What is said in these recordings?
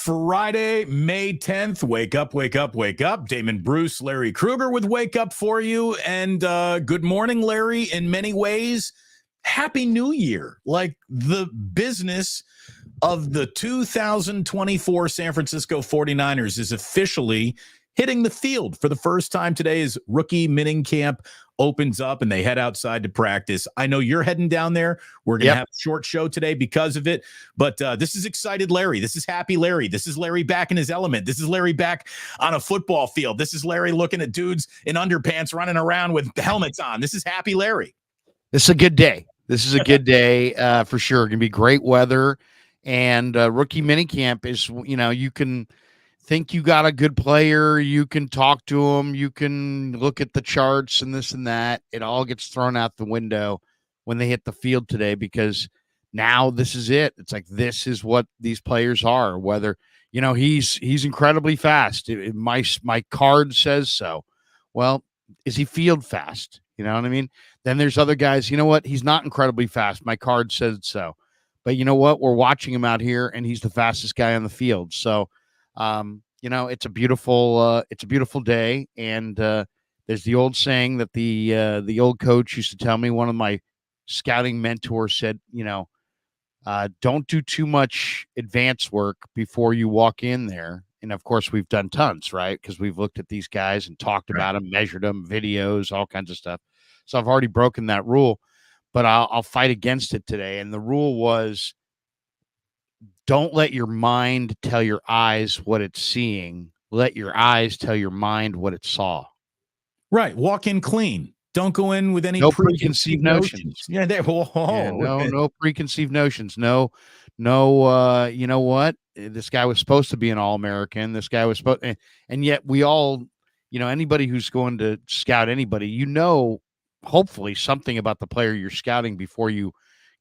Friday, May 10th. Wake up, wake up, wake up. Damon Bruce, Larry Krueger with Wake Up for you. And good morning, Larry. In many ways, Happy New Year. Like the business of the 2024 San Francisco 49ers is officially hitting the field for the first time today as rookie Minicamp opens up and they head outside to practice. I know you're heading down there. We're going to have a short show today because of it, but this is excited Larry. This is happy Larry. This is Larry back in his element. This is Larry back on a football field. This is Larry looking at dudes in underpants running around with helmets on. This is happy Larry. This is a good day. This is a good day for sure. Going to be great weather. And rookie minicamp is, you can think you got a good player, you can talk to him, you can look at the charts and this and that. It all gets thrown out the window when they hit the field today, because now this is it. It's like, this is what these players are. Whether, he's incredibly fast. My card says so. Well, is he field fast? You know what I mean? Then there's other guys, he's not incredibly fast. My card says so. But you know what? We're watching him out here, and he's the fastest guy on the field. So, it's a beautiful day. And there's the old saying that the old coach used to tell me. One of my scouting mentors said, don't do too much advanced work before you walk in there. And of course, we've done tons, right? Because we've looked at these guys and talked about them, measured them, videos, all kinds of stuff. So I've already broken that rule, but I'll fight against it today. And the rule was, don't let your mind tell your eyes what it's seeing. Let your eyes tell your mind what it saw. Right. Walk in clean. Don't go in with any preconceived notions. Yeah. No preconceived notions. No. You know what? This guy was supposed to be an All-American. This guy was supposed, and yet we all, anybody who's going to scout anybody, hopefully something about the player you're scouting before you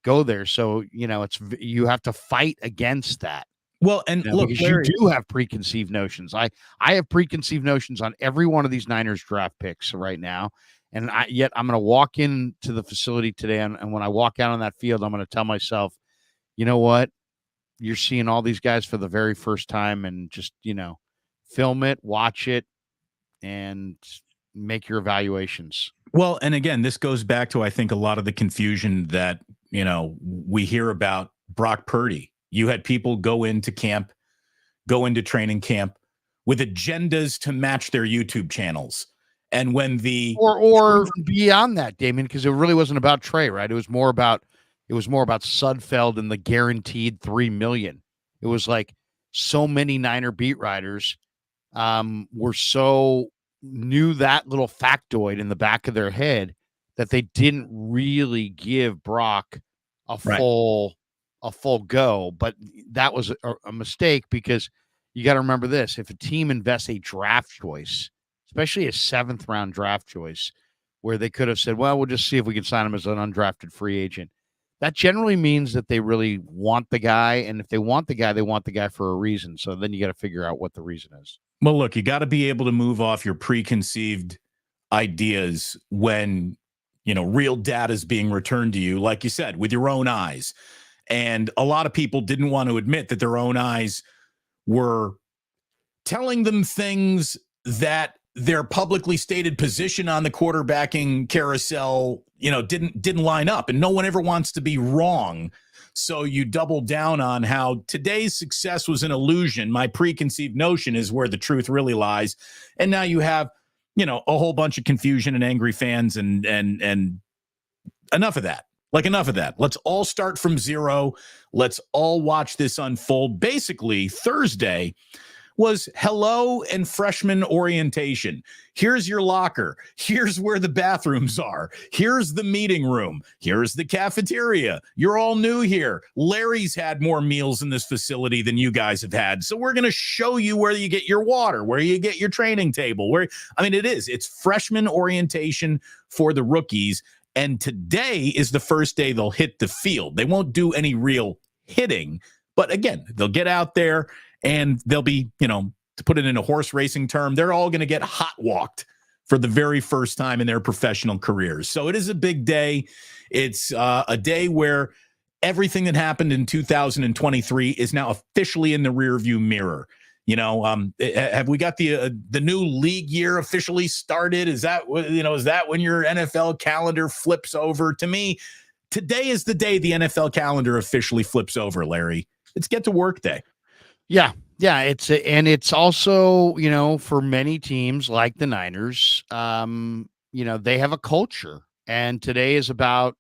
go there. So, you have to fight against that. Well, and look, Larry, you do have preconceived notions. I have preconceived notions on every one of these Niners draft picks right now. And yet I'm going to walk into the facility today. And when I walk out on that field, I'm going to tell myself, you know what? You're seeing all these guys for the very first time, and just, film it, watch it, and make your evaluations. Well, and again, this goes back to, I think, a lot of the confusion that, we hear about Brock Purdy. You had people go into training camp with agendas to match their YouTube channels. And when or beyond that, Damien, because it really wasn't about Trey, right? It was more about Sudfeld and the guaranteed $3 million. It was like so many Niner beat writers knew that little factoid in the back of their head that they didn't really give Brock a full go. But that was a mistake, because you got to remember this: if a team invests a draft choice, especially a 7th round draft choice, where they could have said, well, we'll just see if we can sign him as an undrafted free agent, that generally means that they really want the guy. And if they want the guy, they want the guy for a reason. So then you got to figure out what the reason is. Well, look, you got to be able to move off your preconceived ideas when, real data is being returned to you, like you said, with your own eyes. And a lot of people didn't want to admit that their own eyes were telling them things that their publicly stated position on the quarterbacking carousel, didn't line up. And no one ever wants to be wrong. So you double down on how today's success was an illusion. My preconceived notion is where the truth really lies. And now you have, a whole bunch of confusion and angry fans, and enough of that. Enough of that. Let's all start from zero. Let's all watch this unfold. Basically, Thursday was hello and freshman orientation. Here's your locker. Here's where the bathrooms are. Here's the meeting room. Here's the cafeteria. You're all new here. Larry's had more meals in this facility than you guys have had. So we're going to show you where you get your water, where you get your training table. It's freshman orientation for the rookies. And today is the first day they'll hit the field. They won't do any real hitting, but again, they'll get out there and they'll be, to put it in a horse racing term, they're all going to get hot walked for the very first time in their professional careers. So it is a big day. It's a day where everything that happened in 2023 is now officially in the rearview mirror. Have we got the new league year officially started? Is that when your NFL calendar flips over? To me, today is the day the NFL calendar officially flips over, Larry. It's get to work day. Yeah. Yeah. It's also, for many teams like the Niners, they have a culture, and today is about,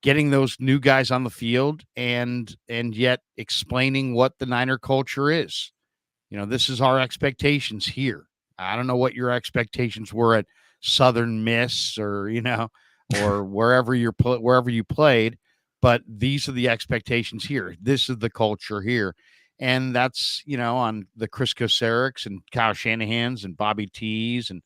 getting those new guys on the field and yet explaining what the Niner culture is. This is our expectations here. I don't know what your expectations were at Southern Miss or, or wherever you played, but these are the expectations here. This is the culture here. And that's, on the Chris Kosariks and Kyle Shanahan's and Bobby T's. And,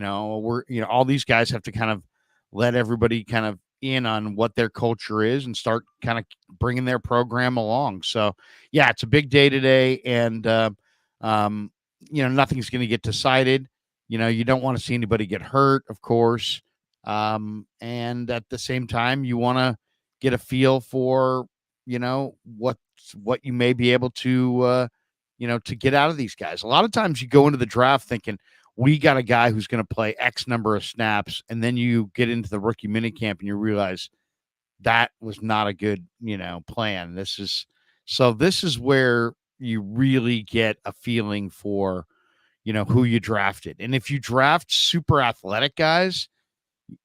all these guys have to kind of let everybody kind of in on what their culture is and start kind of bringing their program along. So, yeah, it's a big day today. And, nothing's going to get decided. You don't want to see anybody get hurt, of course. And at the same time, you want to get a feel for, what you may be able to, to get out of these guys. A lot of times you go into the draft thinking, we got a guy who's going to play X number of snaps. And then you get into the rookie minicamp and you realize that was not a good, plan. This is where you really get a feeling for, who you drafted. And if you draft super athletic guys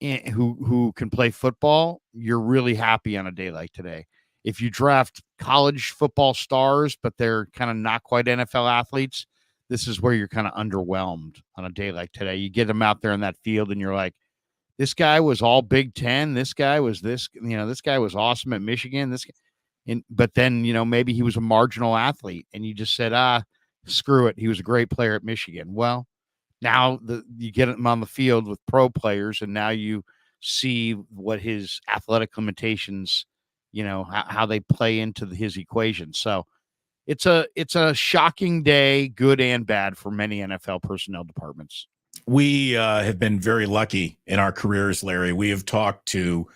who can play football, you're really happy on a day like today. If you draft college football stars, but they're kind of not quite NFL athletes, this is where you're kind of underwhelmed on a day like today. You get them out there in that field and you're like, this guy was all Big Ten. This guy was this guy was awesome at Michigan. But then, maybe he was a marginal athlete and you just said, screw it. He was a great player at Michigan. Well, now you get him on the field with pro players and now you see what his athletic limitations, how they play into his equation. So it's a shocking day, good and bad, for many NFL personnel departments. We have been very lucky in our careers, Larry. We have talked to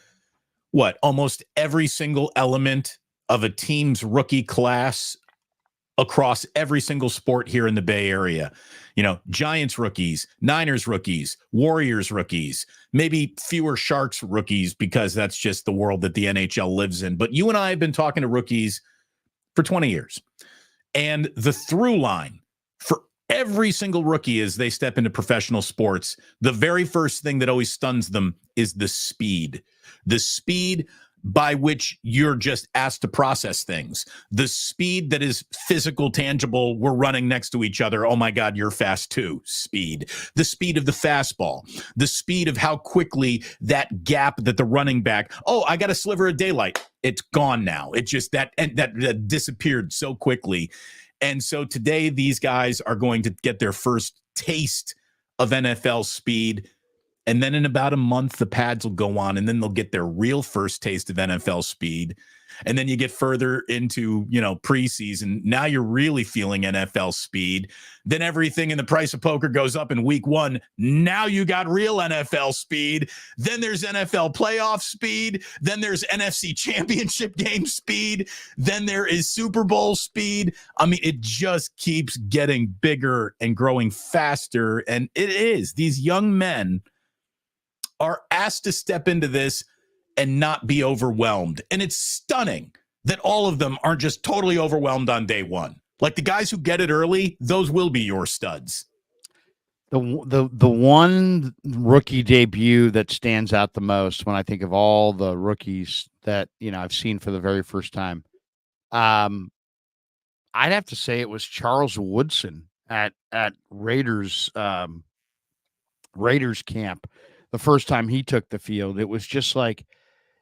almost every single element of a team's rookie class across every single sport here in the Bay Area. Giants rookies, Niners rookies, Warriors rookies, maybe fewer Sharks rookies because that's just the world that the NHL lives in. But you and I have been talking to rookies for 20 years. And the through line for every single rookie as they step into professional sports, the very first thing that always stuns them is the speed by which you're just asked to process things, the speed that is physical, tangible. We're running next to each other. Oh my God, you're fast too. Speed, the speed of the fastball, the speed of how quickly that gap that the running back, I got a sliver of daylight. It's gone now. It just that disappeared so quickly. And so today these guys are going to get their first taste of NFL speed. And then in about a month, the pads will go on, and then they'll get their real first taste of NFL speed. And then you get further into, preseason. Now you're really feeling NFL speed. Then everything in the price of poker goes up in week one. Now you got real NFL speed. Then there's NFL playoff speed. Then there's NFC championship game speed. Then there is Super Bowl speed. I mean, it just keeps getting bigger and growing faster. And it is. These young men are asked to step into this and not be overwhelmed. And it's stunning that all of them aren't just totally overwhelmed on day one. Like the guys who get it early, those will be your studs. The one rookie debut that stands out the most when I think of all the rookies that, I've seen for the very first time, I'd have to say it was Charles Woodson at Raiders camp. The first time he took the field, it was just like,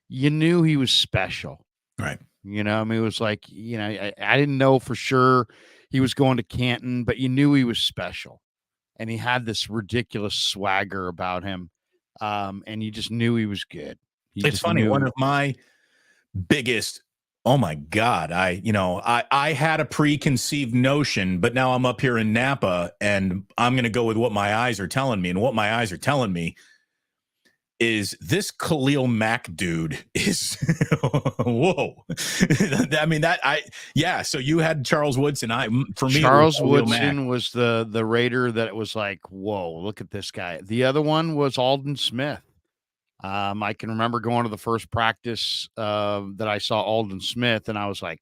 you knew he was special. Right. It was like, I didn't know for sure he was going to Canton, but you knew he was special. And he had this ridiculous swagger about him. And you just knew he was good. It's funny. One of my biggest, oh my God, I had a preconceived notion, but now I'm up here in Napa and I'm going to go with what my eyes are telling me. And what my eyes are telling me is this Khalil Mack dude is whoa. I mean so you had Charles Woodson. For me Charles it was Woodson was the Raider that was like, whoa, look at this guy. The other one was Aldon Smith. I can remember going to the first practice that I saw Aldon Smith, and I was like,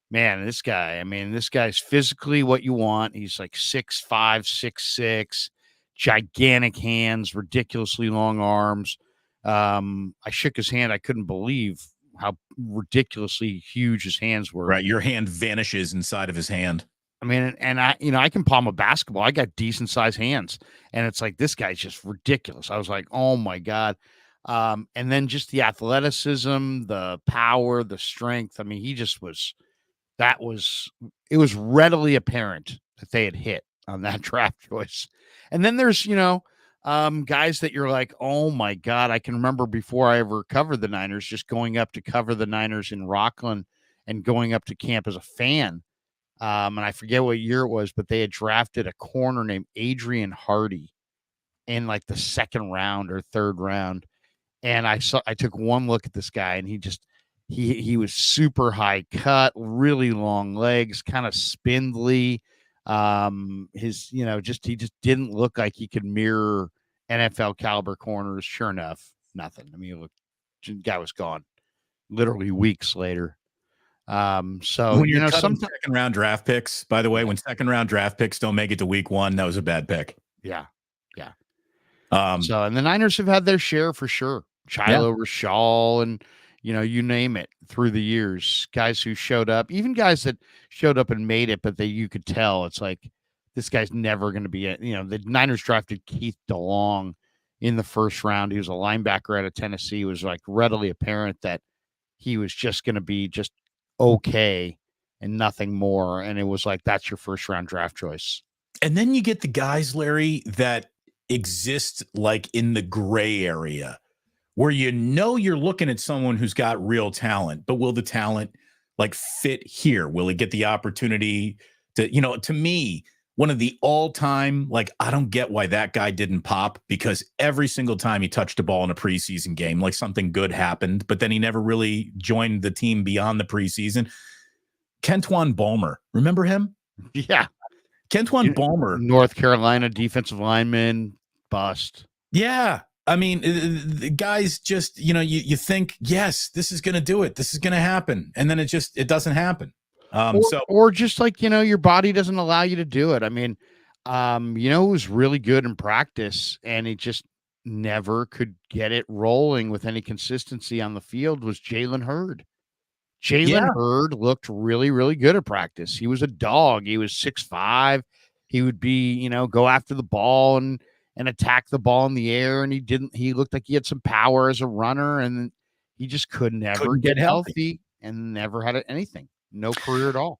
man, this guy's physically what you want. He's like 6'5", 6'6", gigantic hands, ridiculously long arms. I shook his hand. I couldn't believe how ridiculously huge his hands were. Right. Your hand vanishes inside of his hand. I mean, and I can palm a basketball. I got decent sized hands, and it's like, this guy's just ridiculous. I was like, oh my God. And then just the athleticism, the power, the strength. I mean, it was readily apparent that they had hit on that draft choice. And then there's, guys that you're like, oh my God, I can remember before I ever covered the Niners, just going up to cover the Niners in Rockland and going up to camp as a fan. And I forget what year it was, but they had drafted a corner named Adrian Hardy in like the second round or third round. And I took one look at this guy, and he was super high cut, really long legs, kind of spindly. He just didn't look like he could mirror NFL caliber corners. Sure enough, nothing. I mean, the guy was gone literally weeks later. So when you're sometimes second round draft picks, by the way, when second round draft picks don't make it to week one, that was a bad pick. Yeah. And the Niners have had their share for sure. Chilo Rashal and, you name it through the years, guys who showed up, even guys that showed up and made it, but you could tell it's like, this guy's never going to be the Niners drafted Keith DeLong in the first round. He was a linebacker out of Tennessee. It was like readily apparent that he was just going to be just okay and nothing more. And it was like, that's your first round draft choice. And then you get the guys, Larry, that exist like in the gray area where you're looking at someone who's got real talent, but will the talent like fit here? Will he get the opportunity to, to me, one of the all-time, like, I don't get why that guy didn't pop, because every single time he touched a ball in a preseason game, like something good happened, but then he never really joined the team beyond the preseason. Kentwan Balmer. Remember him? Yeah. Kentwan Balmer. North Carolina defensive lineman, bust. Yeah. I mean, the guys just, you think, yes, this is going to do it. This is going to happen. And then it doesn't happen. Or just like, your body doesn't allow you to do it. I mean, who was really good in practice and he just never could get it rolling with any consistency on the field was Jalen Hurd. Jalen Hurd looked really, really good at practice. He was a dog. He was 6'5". He would be, go after the ball and attack the ball in the air. And he looked like he had some power as a runner, and he just couldn't get healthy and never had anything. No career at all.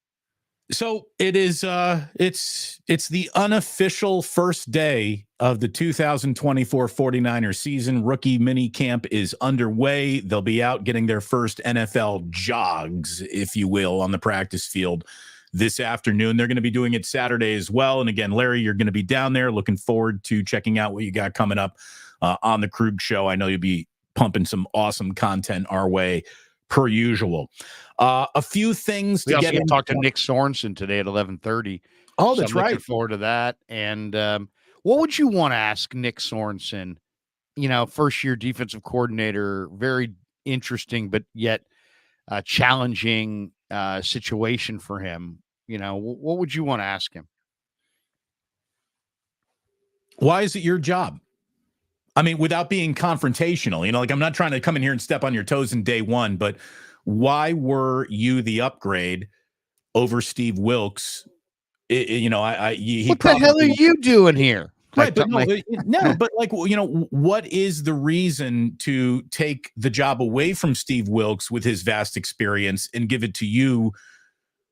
So it is, it's the unofficial first day of the 2024 49ers season. Rookie mini camp is underway. They'll be out getting their first NFL jogs, if you will, on the practice field this afternoon. They're going to be doing it Saturday as well. And again, Larry, you're going to be down there. Looking forward to checking out what you got coming up on the Krueger show. I know you'll be pumping some awesome content our way per usual. A few things we also talk to Nick Sorensen today at 11:30. Oh, that's right. Looking forward to that. And what would you want to ask Nick Sorensen? First year defensive coordinator, very interesting, but yet challenging situation for him. What would you want to ask him? Why is it your job? I mean, without being confrontational, like, I'm not trying to come in here and step on your toes in day one, but why were you the upgrade over Steve Wilkes? What the hell are you doing here? Right, but what is the reason to take the job away from Steve Wilkes with his vast experience and give it to you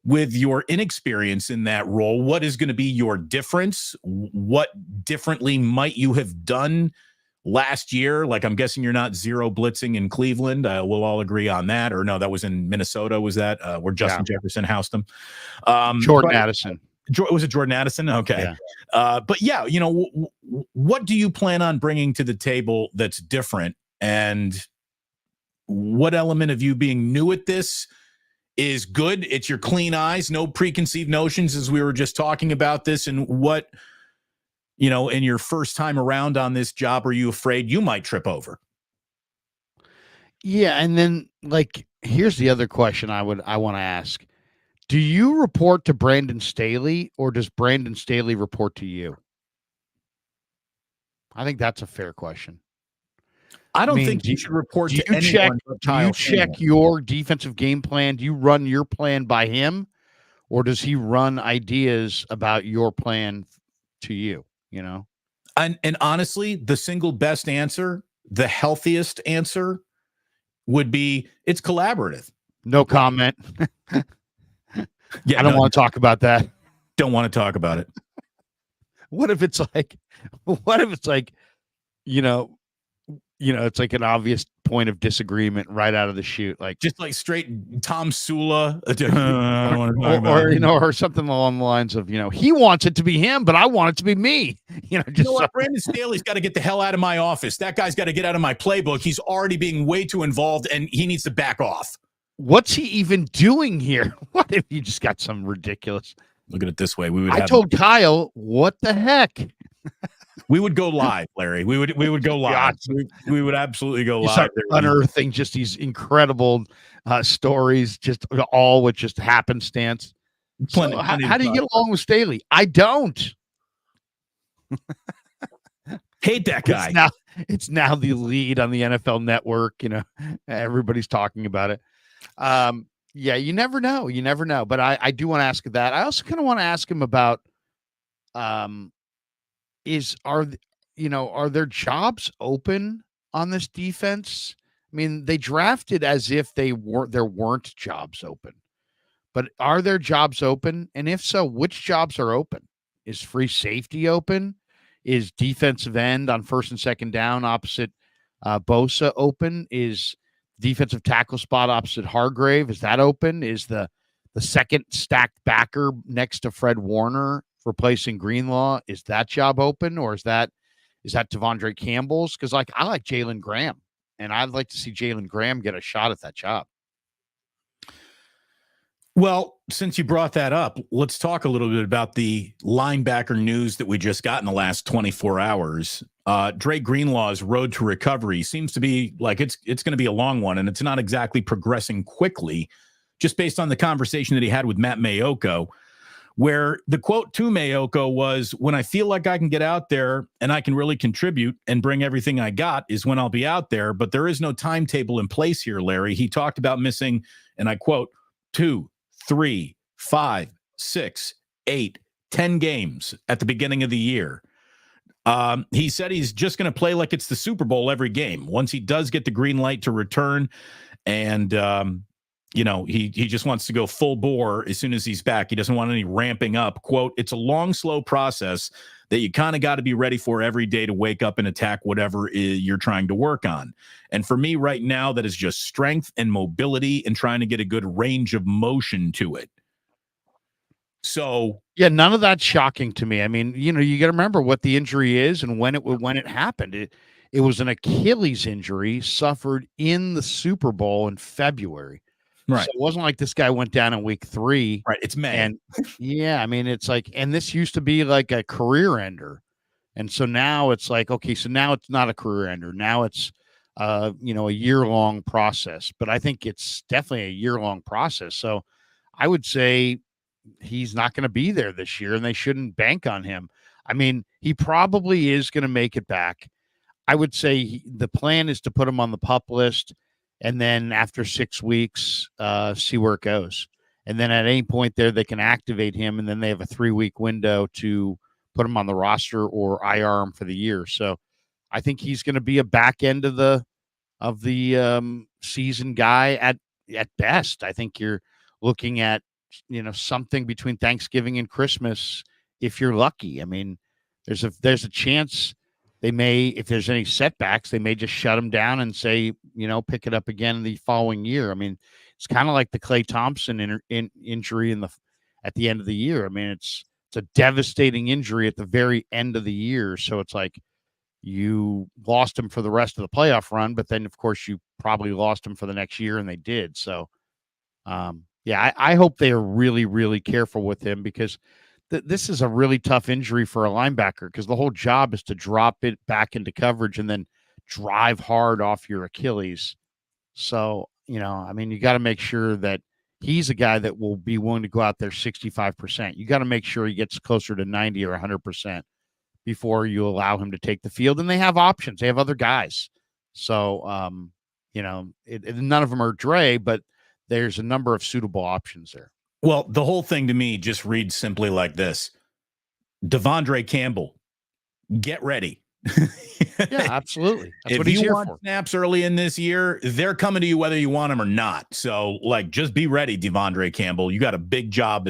with your inexperience in that role? What is going to be your difference? What differently might you have done last year? Like, I'm guessing you're not zero blitzing in Cleveland. We'll all agree on that. Or no, that was in Minnesota. Was that where Justin Jefferson housed him? Jordan Addison. Was it Jordan Addison? Okay. Yeah. But yeah, what do you plan on bringing to the table that's different? And what element of you being new at this is good? It's your clean eyes, no preconceived notions, as we were just talking about this. And what, in your first time around on this job, are you afraid you might trip over? Yeah. And then, like, here's the other question I want to ask. Do you report to Brandon Staley, or does Brandon Staley report to you? I think that's a fair question. I don't think you should report to anyone but Do you Kyle check Shanahan. your defensive game plan? Do you run your plan by him, or does he run ideas about your plan to you? And honestly, the single best answer, the healthiest answer, would be it's collaborative. No comment. Yeah, I don't want to talk about that. Don't want to talk about it. What if it's like, it's like an obvious point of disagreement right out of the chute, like just like straight Tom Sula, or something along the lines of, he wants it to be him, but I want it to be me. Brandon Staley's got to get the hell out of my office. That guy's got to get out of my playbook. He's already being way too involved, and he needs to back off. What's he even doing here? What if you just got some ridiculous? Look at it this way. I told Kyle, what the heck? We would go live, Larry. We would go live. We would absolutely go live. Unearthing just these incredible stories, just all with just happenstance. So how do you get along with Staley? I don't. Hate that guy. It's now the lead on the NFL Network. Everybody's talking about it. Yeah, you never know. You never know. But I do want to ask that. I also kind of want to ask him about are there jobs open on this defense? I mean, they drafted as if there weren't jobs open. But are there jobs open? And if so, which jobs are open? Is free safety open? Is defensive end on first and second down opposite Bosa open? Is defensive tackle spot opposite Hargrave, is that open? Is the second stacked backer next to Fred Warner replacing Greenlaw, is that job open? Or is that Devondre Campbell's? Because I like Jalen Graham, and I'd like to see Jalen Graham get a shot at that job. Well, since you brought that up, let's talk a little bit about the linebacker news that we just got in the last 24 hours. Dre Greenlaw's road to recovery seems to be like it's going to be a long one, and it's not exactly progressing quickly, just based on the conversation that he had with Matt Mayoko, where the quote to Mayoko was, "When I feel like I can get out there and I can really contribute and bring everything I got is when I'll be out there, but there is no timetable in place here, Larry." He talked about missing, and I quote, 2, 3, 5, 6, 8, 10 games at the beginning of the year. He said he's just going to play like it's the Super Bowl every game. Once he does get the green light to return, and he just wants to go full bore as soon as he's back. He doesn't want any ramping up. Quote, "It's a long, slow process that you kind of got to be ready for every day to wake up and attack whatever you're trying to work on. And for me right now, that is just strength and mobility and trying to get a good range of motion to it." So yeah, none of that's shocking to me. I mean, you got to remember what the injury is and when it happened. It was an Achilles injury suffered in the Super Bowl in February. Right. So it wasn't like this guy went down in week 3. Right. It's May. And yeah, I mean, it's like, and this used to be like a career ender. And so now it's like, okay, so now it's not a career ender. Now it's, a year-long process. But I think it's definitely a year-long process. So I would say he's not going to be there this year, and they shouldn't bank on him. I mean, he probably is going to make it back. I would say the plan is to put him on the PUP list, and then after 6 weeks, see where it goes. And then at any point there, they can activate him, and then they have a 3-week window to put him on the roster or IR him for the year. So I think he's going to be a back end of the season guy at best. I think you're looking at something between Thanksgiving and Christmas if you're lucky. I mean, there's a chance they may, if there's any setbacks, they may just shut him down and say, pick it up again the following year. I mean, it's kind of like the Klay Thompson injury at the end of the year. I mean, it's it's a devastating injury at the very end of the year. So it's like you lost him for the rest of the playoff run, but then of course you probably lost him for the next year, and they did. So yeah, I hope they are really, really careful with him, because this is a really tough injury for a linebacker, because the whole job is to drop it back into coverage and then drive hard off your Achilles. So, you got to make sure that he's a guy that will be willing to go out there 65%. You got to make sure he gets closer to 90 or 100% before you allow him to take the field. And they have options. They have other guys. So, none of them are Dre, but there's a number of suitable options there. Well, the whole thing to me just reads simply like this: Devondre Campbell, get ready. Yeah, absolutely. That's if what he's you here want for. Snaps early in this year, they're coming to you whether you want them or not. So, just be ready, Devondre Campbell. You got a big job.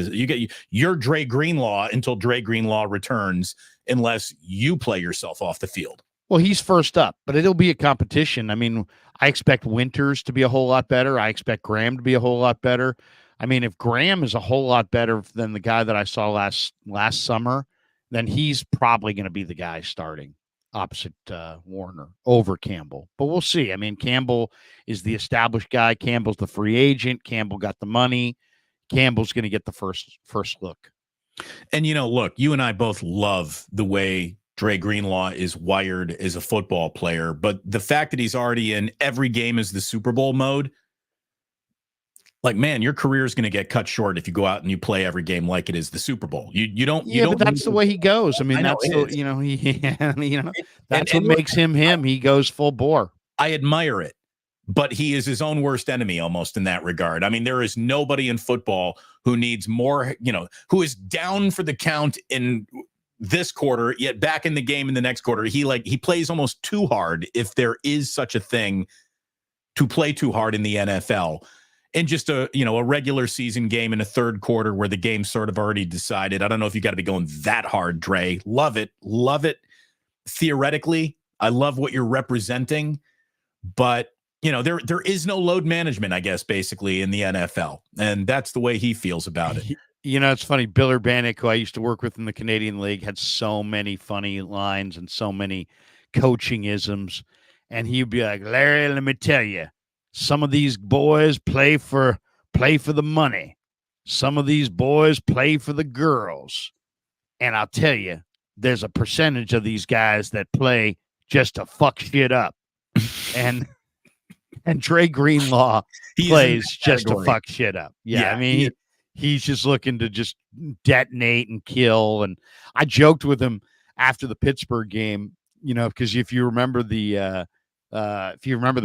You're Dre Greenlaw until Dre Greenlaw returns, unless you play yourself off the field. Well, he's first up, but it'll be a competition. I mean, I expect Winters to be a whole lot better. I expect Graham to be a whole lot better. I mean, if Graham is a whole lot better than the guy that I saw last summer, then he's probably going to be the guy starting opposite Warner over Campbell. But we'll see. I mean, Campbell is the established guy. Campbell's the free agent. Campbell got the money. Campbell's going to get the first look. And, look, you and I both love the way Dre Greenlaw is wired as a football player, but the fact that he's already in every game as the Super Bowl mode, man, your career is going to get cut short if you go out and you play every game like it is the Super Bowl. You don't. Yeah, but that's the way he goes. I mean, that's what makes him. He goes full bore. I admire it, but he is his own worst enemy almost in that regard. I mean, there is nobody in football who needs more, who is down for the count in this quarter, yet back in the game in the next quarter. He plays almost too hard, if there is such a thing, to play too hard in the NFL. In just a regular season game in a third quarter where the game's sort of already decided. I don't know if you got to be going that hard, Dre. Love it. Theoretically, I love what you're representing, but there is no load management, I guess, basically in the NFL, and that's the way he feels about it. It's funny. Bill Urbanic, who I used to work with in the Canadian League, had so many funny lines and so many coaching isms, and he'd be like, "Larry, let me tell you. Some of these boys play for the money. Some of these boys play for the girls. And I'll tell you, there's a percentage of these guys that play just to fuck shit up." And Dre Greenlaw plays just to fuck shit up. Yeah, I mean, he's just looking to just detonate and kill. And I joked with him after the Pittsburgh game, because if you remember the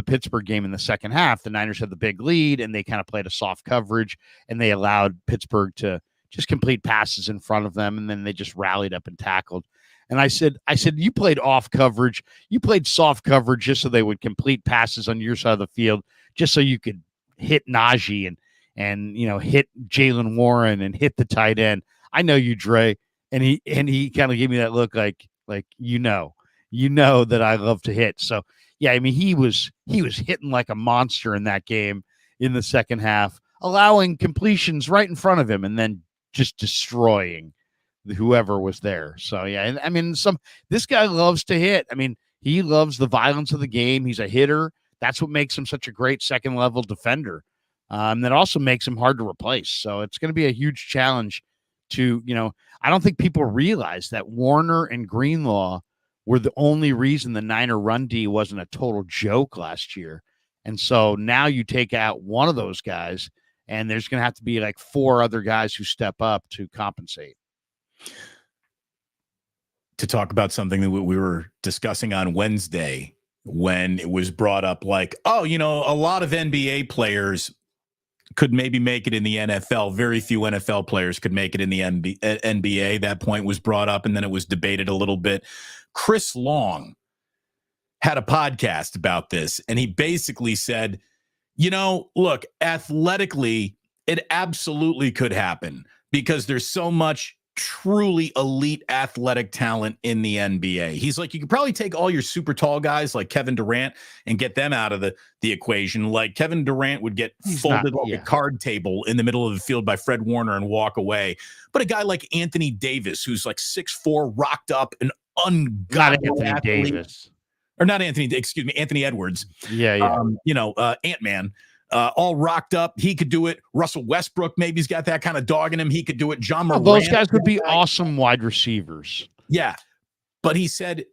Pittsburgh game in the second half, the Niners had the big lead and they kind of played a soft coverage and they allowed Pittsburgh to just complete passes in front of them. And then they just rallied up and tackled. And I said, you played off coverage. You played soft coverage just so they would complete passes on your side of the field, just so you could hit Najee and hit Jalen Warren and hit the tight end. I know you, Dre. And he kind of gave me that look like that I love to hit. So yeah, I mean, he was hitting like a monster in that game in the second half, allowing completions right in front of him and then just destroying whoever was there. So yeah, and I mean, this guy loves to hit. I mean, he loves the violence of the game. He's a hitter. That's what makes him such a great second level defender. That also makes him hard to replace. So it's going to be a huge challenge to, I don't think people realize that Warner and Greenlaw were the only reason the Niner run D wasn't a total joke last year. And so now you take out one of those guys and there's going to have to be like four other guys who step up to compensate. To talk about something that we were discussing on Wednesday when it was brought up, like, a lot of NBA players could maybe make it in the NFL. Very few NFL players could make it in the NBA. That point was brought up, and then it was debated a little bit. Chris Long had a podcast about this, and he basically said, look, athletically, it absolutely could happen because there's so much truly elite athletic talent in the NBA. He's like, you could probably take all your super tall guys like Kevin Durant and get them out of the equation. Like Kevin Durant would get folded like a card table in the middle of the field by Fred Warner and walk away. But a guy like Anthony Davis, who's like 6'4", rocked up, an ungodly athlete. Davis. Or not Anthony, excuse me, Anthony Edwards. Yeah. Ant-Man. All rocked up. He could do it. Russell Westbrook, maybe he's got that kind of dog in him. He could do it. John Morant. Those guys would be awesome wide receivers. Yeah. But he said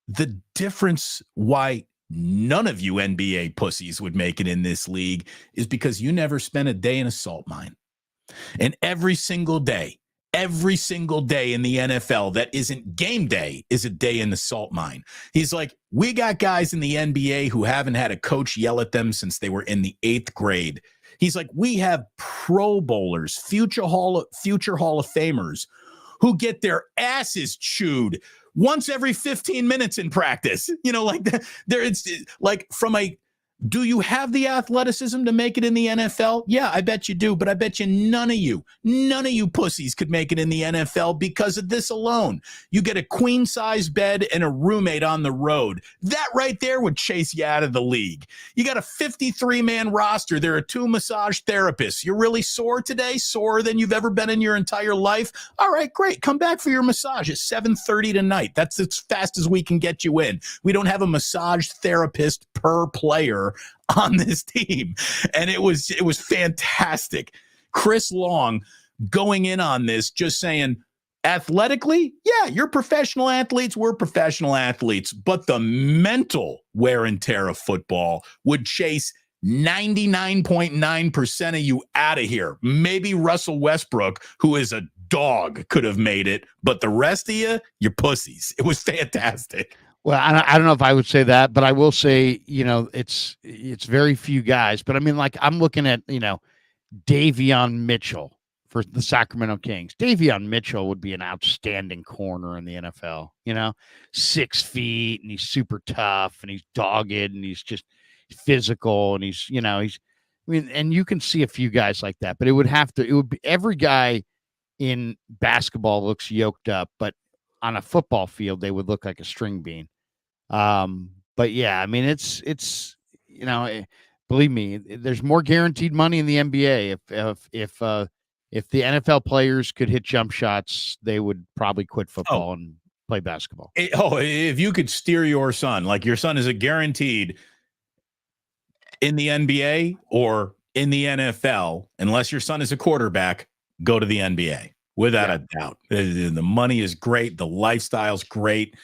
the difference why none of you NBA pussies would make it in this league is because you never spent a day in a salt mine. And every single day in the NFL that isn't game day is a day in the salt mine. He's like, we got guys in the NBA who haven't had a coach yell at them since they were in the 8th grade. He's like, we have Pro Bowlers, future Hall of Famers who get their asses chewed once every 15 minutes in practice. Like there it's like do you have the athleticism to make it in the NFL? Yeah, I bet you do, but I bet you none of you pussies could make it in the NFL because of this alone. You get a queen-size bed and a roommate on the road. That right there would chase you out of the league. You got a 53-man roster. There are 2 massage therapists. You're really sore today? Sorer than you've ever been in your entire life? All right, great. Come back for your massage at 7:30 tonight. That's as fast as we can get you in. We don't have a massage therapist per player on this team. And it was fantastic. Chris Long going in on this, just saying, athletically, yeah, you're professional athletes, we're professional athletes, but the mental wear and tear of football would chase 99.9% of you out of here. Maybe Russell Westbrook, who is a dog, could have made it, but the rest of you, you're pussies. It was fantastic. Well, I don't know if I would say that, but I will say, it's very few guys. But I mean, like, I'm looking at, Davion Mitchell for the Sacramento Kings. Davion Mitchell would be an outstanding corner in the NFL, 6 feet, and he's super tough, and he's dogged, and he's just physical, and and you can see a few guys like that, but it would be every guy in basketball looks yoked up, but on a football field, they would look like a string bean. But yeah, I mean, it's believe me, there's more guaranteed money in the NBA. If the NFL players could hit jump shots, they would probably quit football and play basketball. If you could steer your son, like your son is a guaranteed in the NBA or in the NFL, unless your son is a quarterback, go to the NBA. Without a doubt. The money is great. The lifestyle's great.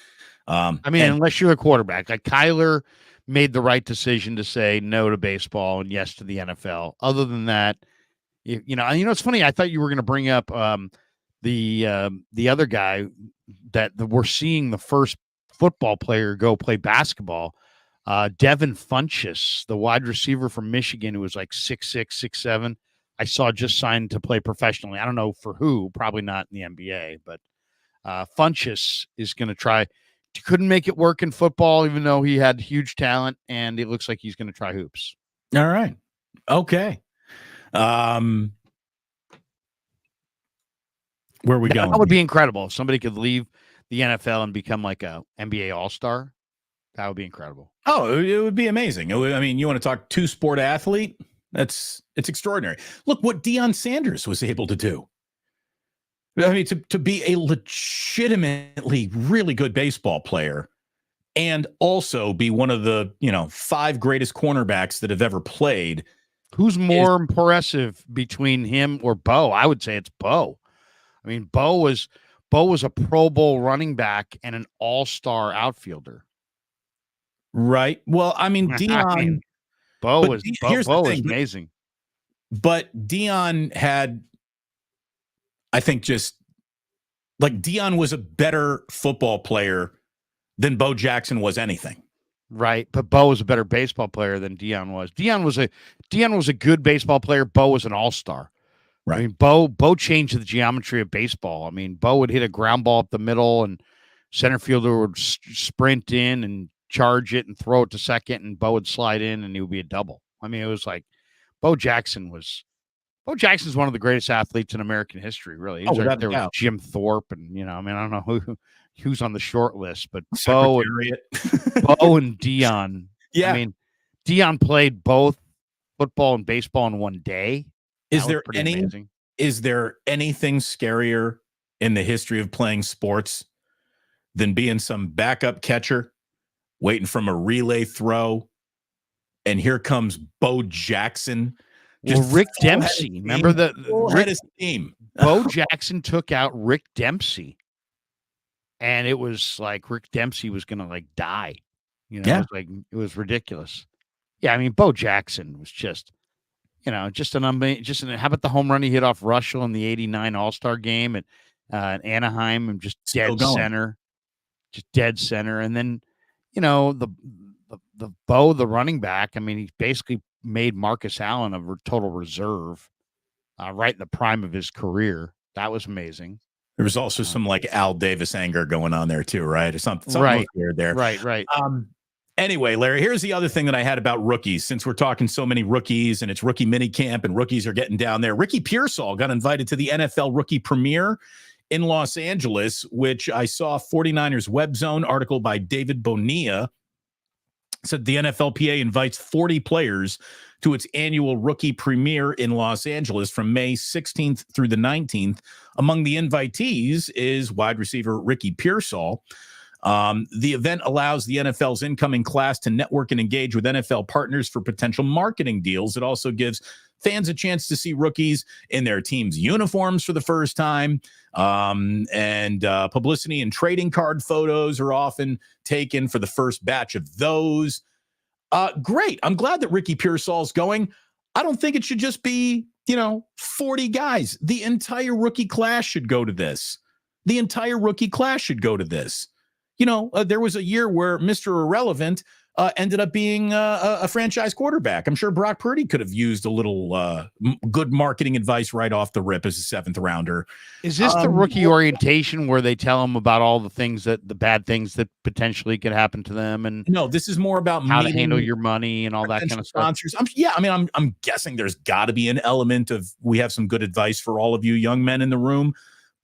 Unless you're a quarterback. Like Kyler made the right decision to say no to baseball and yes to the NFL. Other than that, it's funny. I thought you were going to bring up the other guy that we're seeing the first football player go play basketball. Devin Funchess, the wide receiver from Michigan, who was like 6'6", 6'7". I saw just signed to play professionally. I don't know for who, probably not in the NBA, but Funchess is going to try. He couldn't make it work in football, even though he had huge talent, and it looks like he's going to try hoops. All right. Okay. Where are we going? That would be incredible. If somebody could leave the NFL and become like a NBA All-Star, that would be incredible. Oh, it would be amazing. You want to talk two-sport athlete? It's extraordinary. Look what Deion Sanders was able to do. I mean, to be a legitimately really good baseball player and also be one of the, 5 greatest cornerbacks that have ever played. Who's more impressive between him or Bo? I would say it's Bo. I mean, Bo was a Pro Bowl running back and an all-star outfielder. Right. Well, I mean, Deion. Bo was amazing. But Deion had, I think, just like Deion was a better football player than Bo Jackson was anything. Right, but Bo was a better baseball player than Deion was. Deion was a good baseball player. Bo was an all-star. Right. I mean, Bo changed the geometry of baseball. I mean, Bo would hit a ground ball up the middle, and center fielder would sprint in and charge it and throw it to second, and Bo would slide in, and it would be a double. I mean, it was like Bo Jackson was Bo Jackson's one of the greatest athletes in American history, really. He was right without a there with doubt. Jim Thorpe, and I mean, I don't know who's on the short list, but Secretariat. Bo and Dion. Yeah. I mean, Dion played both football and baseball in one day. Is there anything scarier in the history of playing sports than being some backup catcher waiting from a relay throw, and here comes Bo Jackson? Well, Rick Dempsey, remember the team? Bo Jackson took out Rick Dempsey, and it was like Rick Dempsey was going to like die. Yeah. It was ridiculous. Yeah, I mean, Bo Jackson was just how about the home run he hit off Russell in the '89 All-Star game at Anaheim, and just dead center. And then, the Bo, the running back, I mean, he basically made Marcus Allen a total reserve right in the prime of his career. That was amazing. There was also some like Al Davis anger going on there too, right? Or something right weird there. Right. Anyway, Larry, here's the other thing that I had about rookies, since we're talking so many rookies and it's rookie minicamp and rookies are getting down there. Ricky Pearsall got invited to the NFL rookie premiere in Los Angeles, which I saw 49ers Web Zone article by David Bonilla. Said the NFLPA invites 40 players to its annual rookie premiere in Los Angeles from May 16th through the 19th. Among the invitees is wide receiver Ricky Pearsall. The event allows the NFL's incoming class to network and engage with NFL partners for potential marketing deals. It also gives fans a chance to see rookies in their team's uniforms for the first time. And publicity and trading card photos are often taken for the first batch of those. Great. I'm glad that Ricky Pearsall's going. I don't think it should just be, 40 guys. The entire rookie class should go to this. There was a year where Mr. Irrelevant ended up being a franchise quarterback. I'm sure Brock Purdy could have used a little good marketing advice right off the rip as a 7th rounder. Is this the rookie orientation where they tell them about all the bad things that potentially could happen to them? And no, this is more about how to handle your money and all that kind of sponsors. I'm guessing there's got to be an element of, we have some good advice for all of you young men in the room,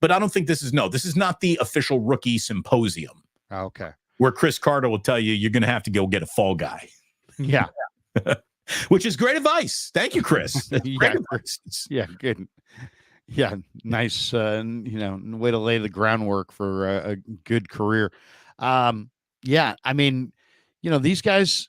but I don't think this is not the official rookie symposium. Okay. Where Chris Carter will tell you you're going to have to go get a fall guy. Yeah. Which is great advice. Thank you, Chris. Yeah, good. Yeah, nice. Way to lay the groundwork for a good career. Yeah, I mean, these guys,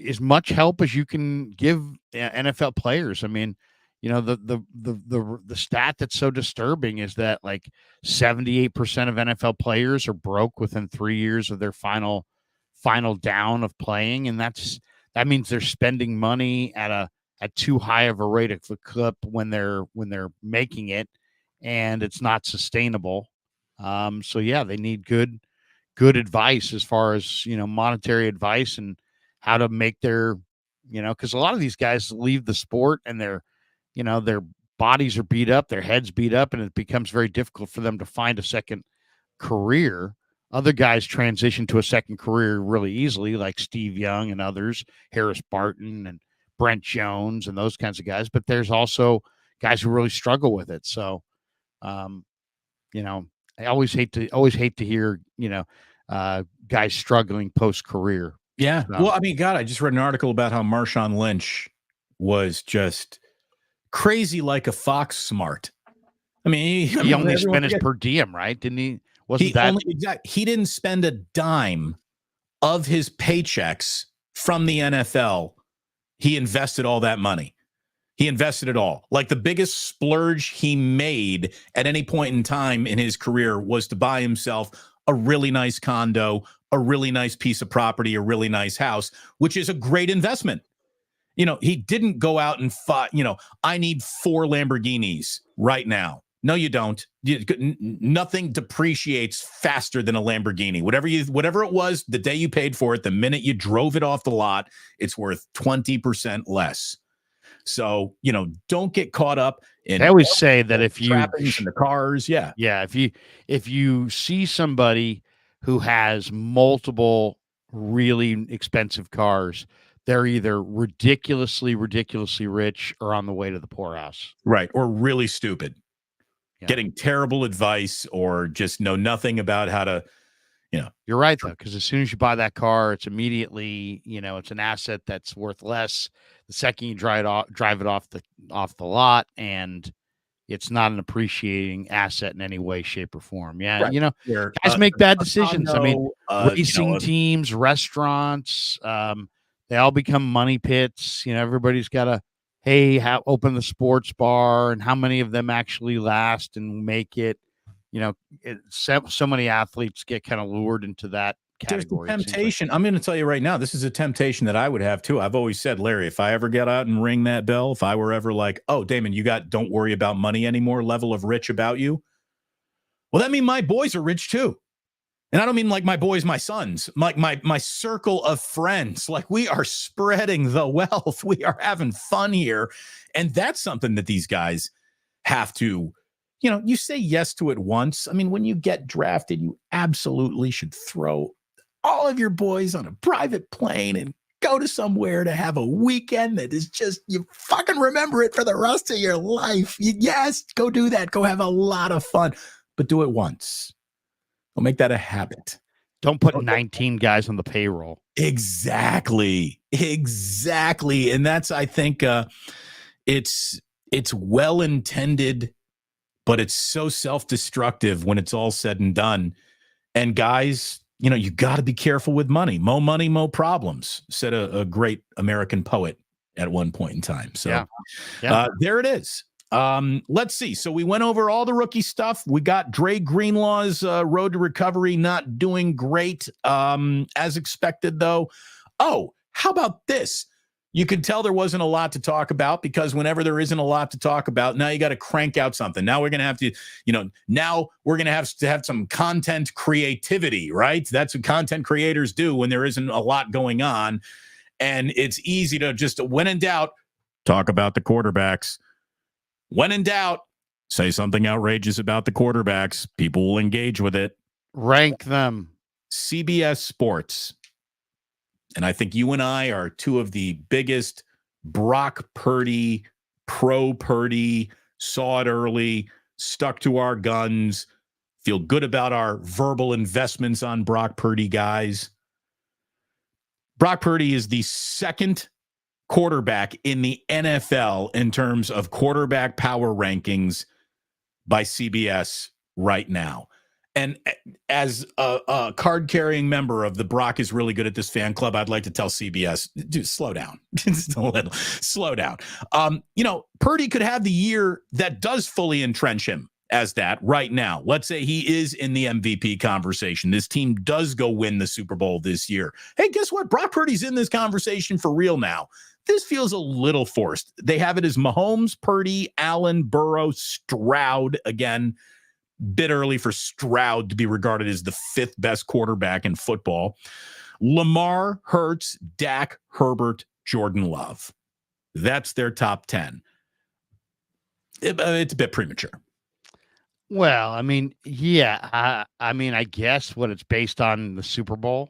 as much help as you can give NFL players. I mean, the stat that's so disturbing is that like 78% of NFL players are broke within 3 years of their final down of playing, and that means they're spending money at too high of a rate of a clip when they're making it, and it's not sustainable. So yeah, they need good advice as far as monetary advice and how to make their because a lot of these guys leave the sport and their bodies are beat up, their heads beat up, and it becomes very difficult for them to find a second career. Other guys transition to a second career really easily, like Steve Young and others, Harris Barton and Brent Jones and those kinds of guys. But there's also guys who really struggle with it. So, I always hate to hear, guys struggling post-career. Yeah. Well, I mean, God, I just read an article about how Marshawn Lynch was just crazy like a fox smart. I mean, he only spent his per diem, right? Didn't he? He didn't spend a dime of his paychecks from the NFL. He invested all that money. He invested it all. Like the biggest splurge he made at any point in time in his career was to buy himself a really nice condo, a really nice piece of property, a really nice house, which is a great investment. He didn't go out and I need 4 Lamborghinis right now. No, you don't. Nothing depreciates faster than a Lamborghini. Whatever it was, the day you paid for it, the minute you drove it off the lot, it's worth 20% less. So, don't get caught up in. I always say that if you in the cars, if you see somebody who has multiple really expensive cars, they're either ridiculously rich or on the way to the poorhouse. Right. Or really stupid, Yeah. getting terrible advice or just know nothing about how to, You're right, though, because as soon as you buy that car, it's immediately, it's an asset that's worth less the second you drive it off the lot, and it's not an appreciating asset in any way, shape, or form. Yeah, right. Where, guys make bad decisions. I mean, condo, racing teams, restaurants, they all become money pits. Everybody's got to, open the sports bar, and how many of them actually last and make it? So many athletes get kind of lured into that category. There's a temptation. I'm going to tell you right now, this is a temptation that I would have too. I've always said, Larry, if I ever get out and ring that bell, if I were ever like, oh, Damon, you got don't worry about money anymore level of rich about you. Well, that means my boys are rich too. And I don't mean like my boys, my sons, my circle of friends. Like, we are spreading the wealth. We are having fun here. And that's something that these guys have to, you say yes to it once. I mean, when you get drafted, you absolutely should throw all of your boys on a private plane and go to somewhere to have a weekend that is just, you fucking remember it for the rest of your life. Yes, go do that. Go have a lot of fun, but do it once. Don't make that a habit. Don't put 19 guys on the payroll. Exactly. And that's, I think, it's well-intended, but it's so self-destructive when it's all said and done. And guys, you got to be careful with money. Mo money, mo problems, said a great American poet at one point in time. So there it is. Let's see. So we went over all the rookie stuff. We got Dre Greenlaw's road to recovery not doing great as expected, though. Oh, how about this? You can tell there wasn't a lot to talk about, because whenever there isn't a lot to talk about, now you got to crank out something. Now we're going to have to, now we're going to have some content creativity, right? That's what content creators do when there isn't a lot going on. And it's easy to just, when in doubt, talk about the quarterbacks. When in doubt, say something outrageous about the quarterbacks. People will engage with it. Rank them. CBS Sports. And I think you and I are two of the biggest Brock Purdy, pro Purdy, saw it early, stuck to our guns, feel good about our verbal investments on Brock Purdy guys. Brock Purdy is the second quarterback in the NFL in terms of quarterback power rankings by CBS right now. And as a card-carrying member of the Brock is really good at this fan club, I'd like to tell CBS, dude, slow down. Just a little, slow down. Purdy could have the year that does fully entrench him as that right now. Let's say he is in the MVP conversation. This team does go win the Super Bowl this year. Hey, guess what? Brock Purdy's in this conversation for real now. This feels a little forced. They have it as Mahomes, Purdy, Allen, Burrow, Stroud again. Bit early for Stroud to be regarded as the fifth best quarterback in football. Lamar, Hurts, Dak, Herbert, Jordan Love. That's their top 10. It's a bit premature. Well, I mean, yeah. I guess what it's based on the Super Bowl.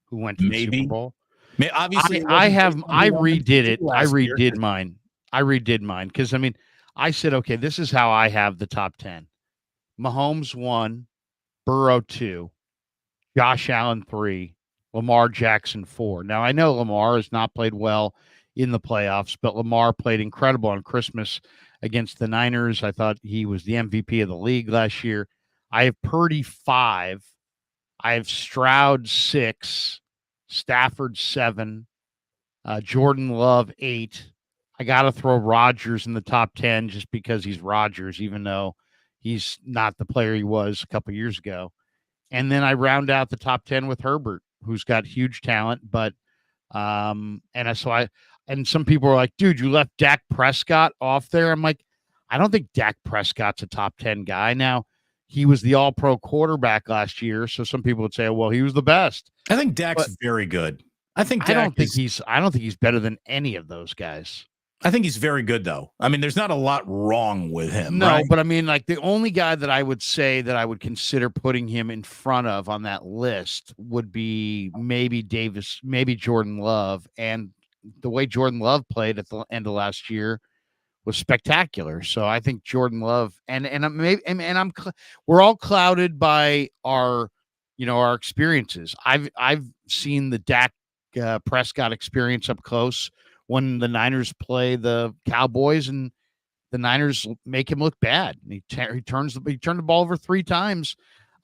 Who went to the Super Bowl? Obviously, I redid it. I redid mine. I redid mine because, I mean, I said, okay, this is how I have the top 10. Mahomes 1, Burrow 2, Josh Allen 3, Lamar Jackson 4. Now, I know Lamar has not played well in the playoffs, but Lamar played incredible on Christmas against the Niners. I thought he was the MVP of the league last year. I have Purdy 5. I have Stroud 6, Stafford 7, Jordan Love 8. I got to throw Rodgers in the top 10 just because he's Rodgers, even though he's not the player he was a couple years ago. And then I round out the top 10 with Herbert, who's got huge talent. But, and some people are like, dude, you left Dak Prescott off there. I'm like, I don't think Dak Prescott's a top 10 guy. Now, he was the all-pro quarterback last year. So some people would say, well, he was the best. I think Dak's very good. I don't think he's better than any of those guys. I think he's very good, though. I mean, there's not a lot wrong with him. No, right? but I mean, like the only guy that I would say that I would consider putting him in front of on that list would be maybe Davis, maybe Jordan Love. And the way Jordan Love played at the end of last year was spectacular. So I think Jordan Love and I'm maybe and I'm we're all clouded by our our experiences. I've seen the Dak Prescott experience up close when the Niners play the Cowboys and the Niners make him look bad. He turned the ball over 3 times.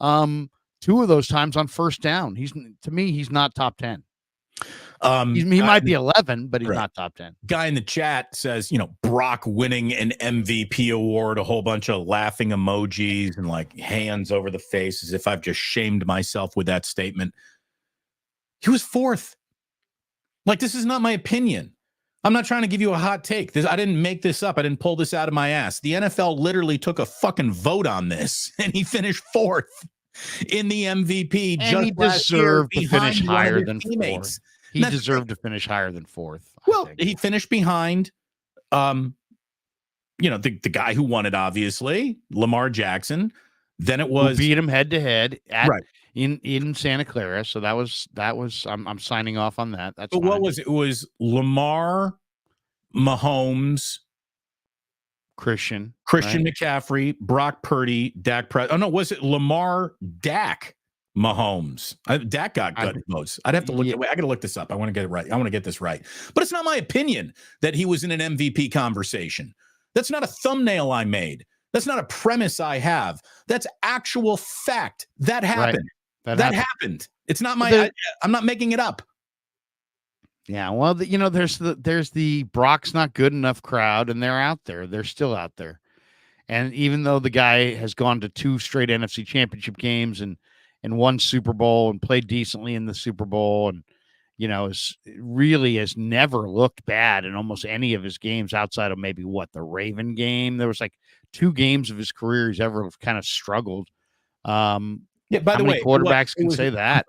2 of those times on first down. To me, he's not top 10. He might be 11, but he's not top 10. Guy in the chat says, Brock winning an MVP award, a whole bunch of laughing emojis and like hands over the face as if I've just shamed myself with that statement. He was 4th. Like, this is not my opinion. I'm not trying to give you a hot take. I didn't make this up. I didn't pull this out of my ass. The NFL literally took a fucking vote on this, and he finished 4th in the MVP. And he deserved to finish higher than 4th. He deserved to finish higher than 4th. Well, he finished behind, the guy who won it, obviously, Lamar Jackson. Then it was who beat him head to head in Santa Clara. So that was I'm signing off on that. That's what was it? It was Lamar, Mahomes, Christian right? McCaffrey, Brock Purdy, Dak Prescott. Oh no, was it Lamar, Dak, Mahomes? Dak got good votes. I'd have to look. I got to look this up. I want to get it right. I want to get this right. But it's not my opinion that he was in an MVP conversation. That's not a thumbnail I made. That's not a premise I have. That's actual fact. That happened. Right. That happened. It's not I'm not making it up. Yeah. Well, there's the Brock's not good enough crowd, and they're out there. They're still out there. And even though the guy has gone to 2 straight NFC Championship games and won Super Bowl and played decently in the Super Bowl and has never looked bad in almost any of his games outside of maybe the Raven game. There was like 2 games of his career he's ever kind of struggled. By the way, quarterbacks can say that.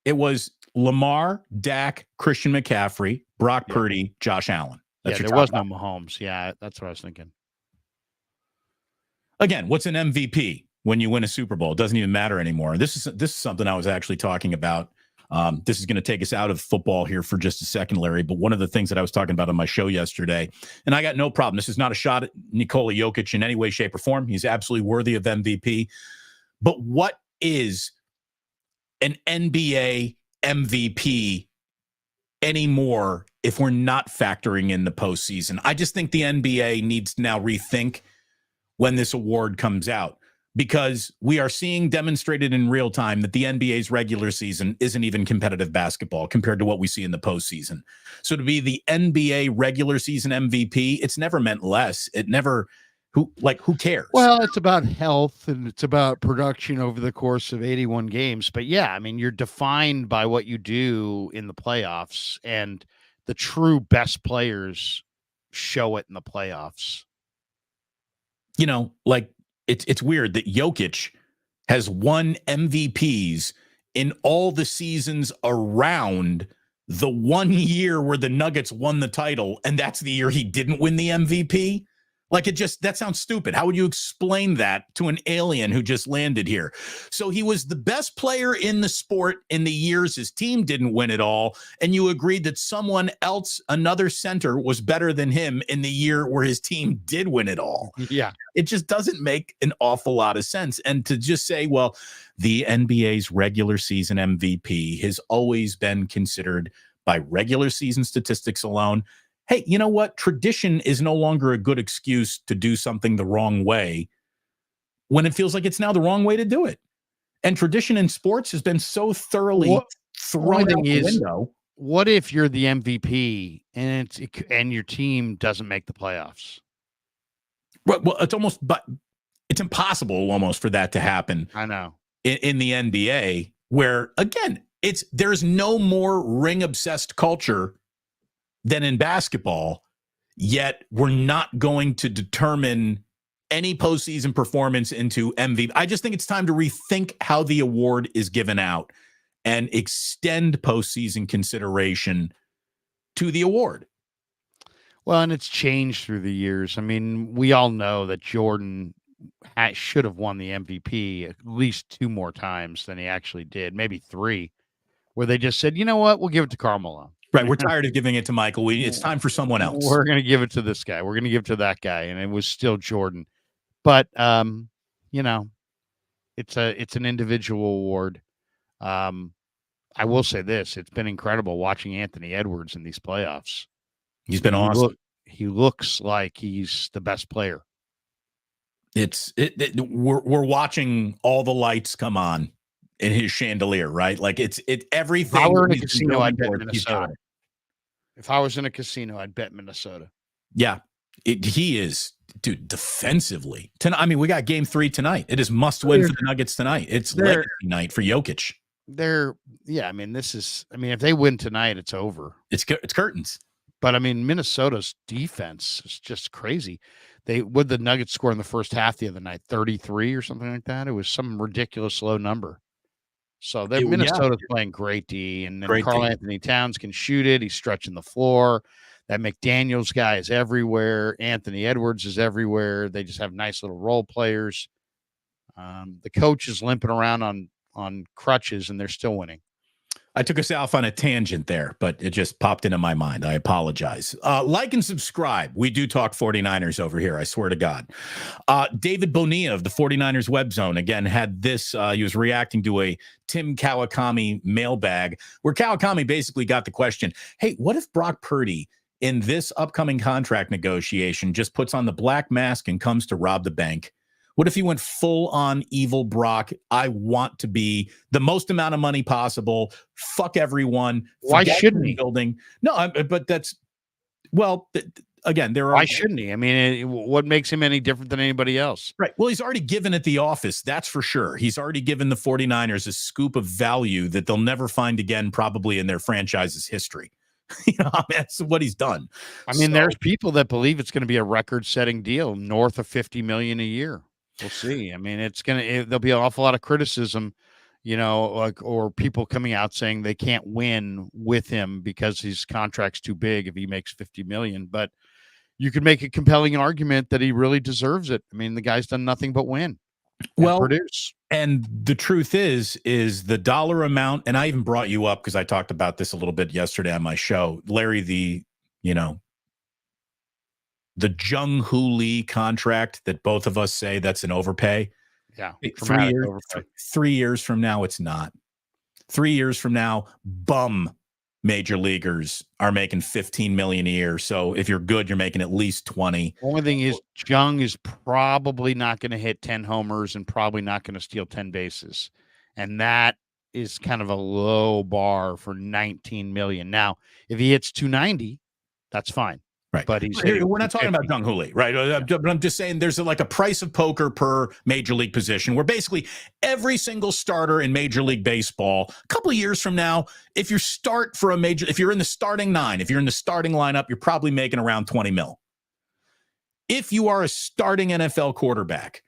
It was Lamar, Dak, Christian McCaffrey, Brock Purdy, Josh Allen. There was no Mahomes. Yeah, that's what I was thinking. Again, what's an MVP when you win a Super Bowl? It doesn't even matter anymore. This is something I was actually talking about. This is going to take us out of football here for just a second, Larry. But one of the things that I was talking about on my show yesterday, and I got no problem. This is not a shot at Nikola Jokic in any way, shape, or form. He's absolutely worthy of MVP. But what is an NBA MVP anymore if we're not factoring in the postseason? I just think the NBA needs to now rethink when this award comes out, because we are seeing demonstrated in real time that the NBA's regular season isn't even competitive basketball compared to what we see in the postseason. So to be the NBA regular season MVP, it's never meant less. It never, who cares? Well, it's about health and it's about production over the course of 81 games. But yeah, I mean, you're defined by what you do in the playoffs, and the true best players show it in the playoffs. It's weird that Jokic has won MVPs in all the seasons around the one year where the Nuggets won the title, and that's the year he didn't win the MVP. That sounds stupid. How would you explain that to an alien who just landed here? So he was the best player in the sport in the years his team didn't win it all, and you agreed that someone else, another center, was better than him in the year where his team did win it all. Yeah. It just doesn't make an awful lot of sense. And to just say, well, the NBA's regular season MVP has always been considered by regular season statistics alone. Hey, you know what? Tradition is no longer a good excuse to do something the wrong way when it feels like it's now the wrong way to do it. And tradition in sports has been so thoroughly thrown out the window. What if you're the MVP and your team doesn't make the playoffs? Well, it's impossible almost for that to happen. I know. In the NBA, where again, there's no more ring obsessed culture than in basketball, yet we're not going to determine any postseason performance into MVP. I just think it's time to rethink how the award is given out and extend postseason consideration to the award. Well, and it's changed through the years. I mean, we all know that Jordan should have won the MVP at least 2 more times than he actually did, maybe 3, where they just said, "You know what? We'll give it to Carmelo." Right. We're tired of giving it to Michael. It's time for someone else. We're going to give it to this guy. We're going to give it to that guy, and it was still Jordan. But you know, it's an individual award. I will say this: it's been incredible watching Anthony Edwards in these playoffs. He's been awesome. He looks like he's the best player. We're watching all the lights come on in his chandelier, right? Like it's everything. If I were in a casino, I'd bet Minnesota. If I was in a casino, I'd bet Minnesota. Yeah, he is, dude, defensively. I mean, we got game 3 tonight. It is must win for the Nuggets tonight. It's legacy night for Jokic. I mean, if they win tonight, it's over. It's curtains. But I mean, Minnesota's defense is just crazy. Would the Nuggets score in the first half the other night, 33 or something like that? It was some ridiculous low number. So Minnesota's playing great D, and then Karl Anthony Towns can shoot it. He's stretching the floor. That McDaniels guy is everywhere. Anthony Edwards is everywhere. They just have nice little role players. The coach is limping around on crutches, and they're still winning. I took us off on a tangent there, but it just popped into my mind. I apologize. Like and subscribe. We do talk 49ers over here, I swear to God. David Bonilla of the 49ers Web Zone, again, had this. He was reacting to a Tim Kawakami mailbag, where Kawakami basically got the question, hey, what if Brock Purdy in this upcoming contract negotiation just puts on the black mask and comes to rob the bank? What if he went full on evil Brock? I want to be the most amount of money possible. Fuck everyone. Why shouldn't he? Building? No, but that's, well, again, there are. Why shouldn't he? I mean, what makes him any different than anybody else? Right. Well, he's already given at the office. That's for sure. He's already given the 49ers a scoop of value that they'll never find again, probably in their franchise's history. That's what he's done. I mean, there's people that believe it's going to be a record-setting deal, north of $50 million a year. We'll see. I mean, there'll be an awful lot of criticism, or people coming out saying they can't win with him because his contract's too big if he makes $50 million. But you could make a compelling argument that he really deserves it. I mean, the guy's done nothing but win. Well, produce. And the truth is the dollar amount. And I even brought you up because I talked about this a little bit yesterday on my show, Larry, the Jung Hoo Lee contract that both of us say that's an overpay. Yeah. 3 years from now, it's not. 3 years from now, bum major leaguers are making $15 million a year. So if you're good, you're making at least 20. Only thing is Jung is probably not going to hit 10 homers and probably not going to steal 10 bases. And that is kind of a low bar for $19 million. Now, if he hits 290, that's fine. Right. But we're not talking about Jung Hoo Lee, right? But I'm just saying there's a price of poker per major league position where basically every single starter in Major League Baseball, a couple of years from now, if you're in the starting 9, if you're in the starting lineup, you're probably making around 20 mil. If you are a starting NFL quarterback,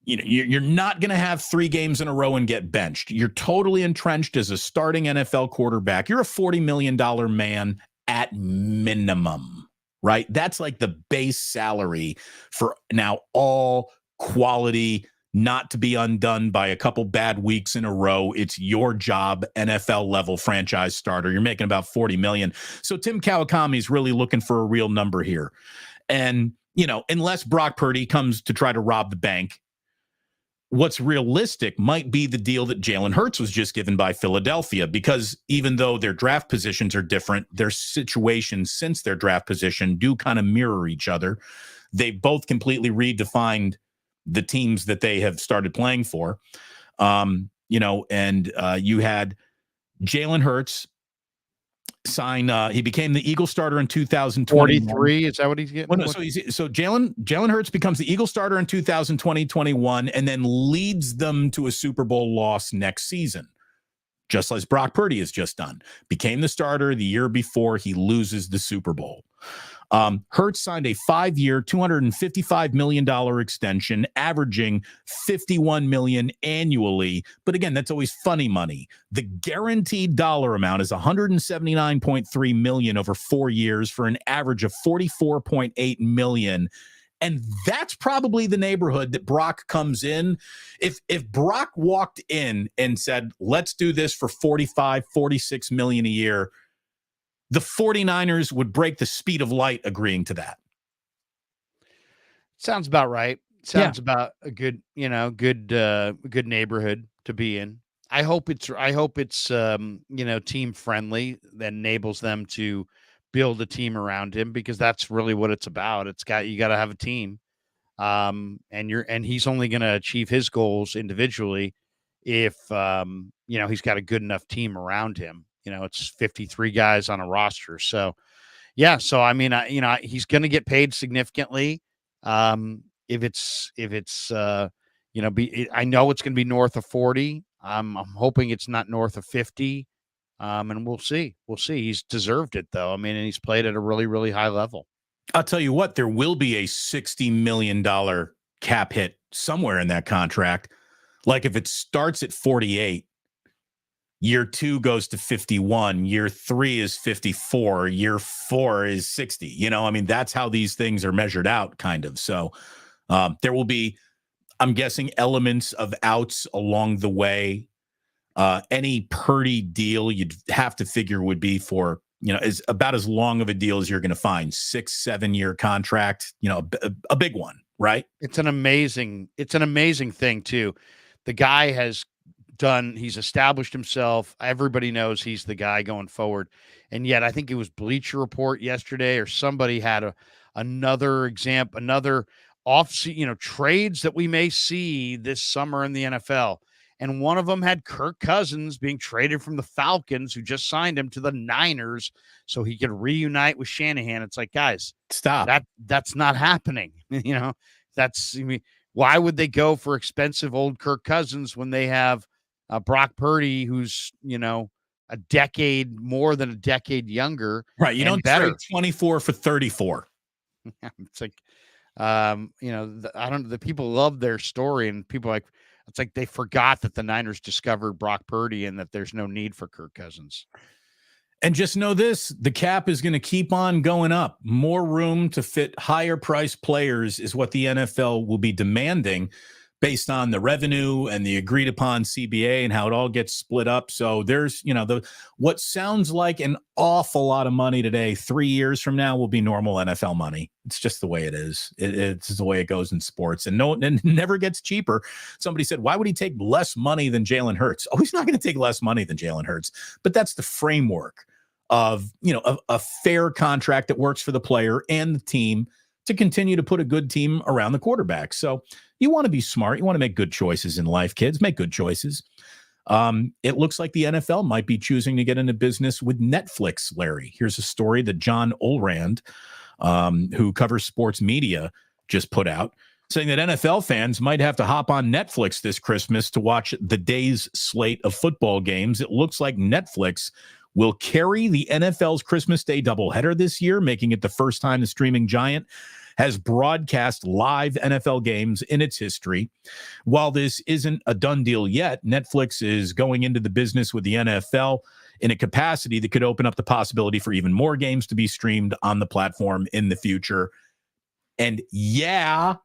you're not going to have 3 games in a row and get benched. You're totally entrenched as a starting NFL quarterback. You're a $40 million man at minimum. Right? That's like the base salary for now, all quality, not to be undone by a couple bad weeks in a row. It's your job, NFL level franchise starter. You're making about $40 million. So Tim Kawakami is really looking for a real number here. And, unless Brock Purdy comes to try to rob the bank, what's realistic might be the deal that Jalen Hurts was just given by Philadelphia, because even though their draft positions are different, their situations since their draft position do kind of mirror each other. They both completely redefined the teams that they have started playing for. You had Jalen Hurts sign. He became the Eagle starter in 2020. 43, is that what he's getting? Well, no, so Jalen Hurts becomes the Eagle starter in 2020-21 and then leads them to a Super Bowl loss next season, just as Brock Purdy has just done. Became the starter the year before he loses the Super Bowl. Hertz signed a 5-year, $255 million extension, averaging $51 million annually. But again, that's always funny money. The guaranteed dollar amount is $179.3 million over 4 years for an average of $44.8 million. And that's probably the neighborhood that Brock comes in. If Brock walked in and said, let's do this for 45, 46 million a year, the 49ers would break the speed of light agreeing to that. Sounds about right. Sounds about a good, good neighborhood to be in. I hope it's team friendly that enables them to build a team around him, because that's really what it's about. You got to have a team. And he's only going to achieve his goals individually if he's got a good enough team around him. It's 53 guys on a roster. So yeah, I mean, he's going to get paid significantly. If it's I know it's going to be north of 40. I'm hoping it's not north of 50. And we'll see. He's deserved it, though. I mean, and he's played at a really, really high level. I'll tell you what, there will be a $60 million cap hit somewhere in that contract. Like if it starts at 48, year 2 goes to 51, year 3 is 54, year 4 is 60. I mean, that's how these things are measured out, kind of. So there will be, I'm guessing, elements of outs along the way. Any Purdy deal you'd have to figure would be for, is about as long of a deal as you're going to find. 6-7 year contract, a big one, right? It's an amazing thing too. The guy he's established himself. Everybody knows he's the guy going forward. And yet I think it was Bleacher Report yesterday, or somebody had another example, another trades that we may see this summer in the NFL. And one of them had Kirk Cousins being traded from the Falcons, who just signed him, to the Niners so he could reunite with Shanahan. It's like, guys, stop. That's not happening. Why would they go for expensive old Kirk Cousins when they have Brock Purdy, who's, more than a decade younger? Right. You don't trade 24 for 34. It's like, the people love their story, and people it's like they forgot that the Niners discovered Brock Purdy and that there's no need for Kirk Cousins. And just know this, the cap is going to keep on going up. More room to fit higher priced players is what the NFL will be demanding, based on the revenue and the agreed upon CBA and how it all gets split up. So there's, what sounds like an awful lot of money today, 3 years from now will be normal NFL money. It's just the way it is. It's the way it goes in sports, and it never gets cheaper. Somebody said, why would he take less money than Jalen Hurts? Oh, he's not going to take less money than Jalen Hurts, but that's the framework of, a fair contract that works for the player and the team to continue to put a good team around the quarterback. So you want to be smart. You want to make good choices in life, kids. Make good choices. It looks like the NFL might be choosing to get into business with Netflix, Larry. Here's a story that John Olrand, who covers sports media, just put out, saying that NFL fans might have to hop on Netflix this Christmas to watch the day's slate of football games. It looks like Netflix will carry the NFL's Christmas Day doubleheader this year, making it the first time the streaming giant has broadcast live NFL games in its history. While this isn't a done deal yet, Netflix is going into the business with the NFL in a capacity that could open up the possibility for even more games to be streamed on the platform in the future. And yeah,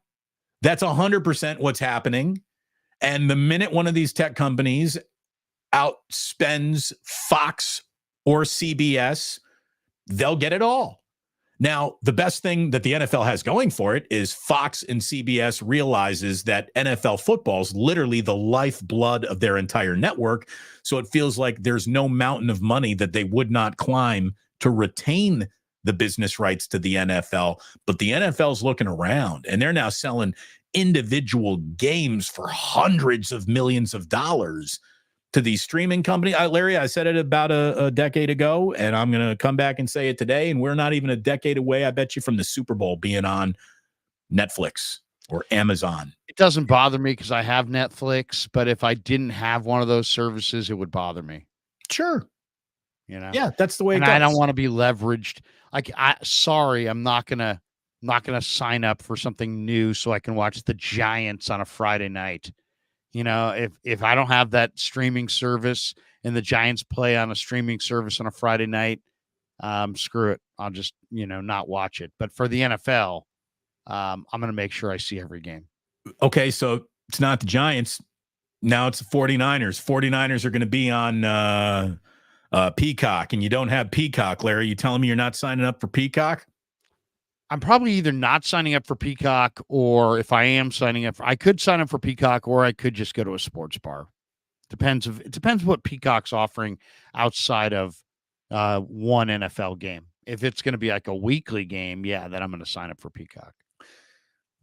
that's 100% what's happening. And the minute one of these tech companies outspends Fox or CBS, they'll get it all. Now, the best thing that the NFL has going for it is Fox and CBS realizes that NFL football is literally the lifeblood of their entire network. So it feels like there's no mountain of money that they would not climb to retain the business rights to the NFL. But the NFL's looking around, and they're now selling individual games for hundreds of millions of dollars to these streaming companies. Larry, I said it about a decade ago, and I'm going to come back and say it today. And we're not even a decade away, I bet you, from the Super Bowl being on Netflix or Amazon. It doesn't bother me because I have Netflix, but if I didn't have one of those services, it would bother me. Sure. Yeah, that's the way it And goes. I don't want to be leveraged. Sorry, I'm not gonna sign up for something new so I can watch the Giants on a Friday night. If I don't have that streaming service and the Giants play on a streaming service on a Friday night, screw it. I'll just not watch it. But for the NFL, I'm going to make sure I see every game. Okay, so it's not the Giants. Now it's the 49ers. 49ers are going to be on Peacock, and you don't have Peacock, Larry. You telling me you're not signing up for Peacock? I'm probably either not signing up for Peacock, or if I am signing up, I could sign up for Peacock, or I could just go to a sports bar. It depends what Peacock's offering outside of one NFL game. If it's going to be like a weekly game, yeah, then I'm going to sign up for Peacock.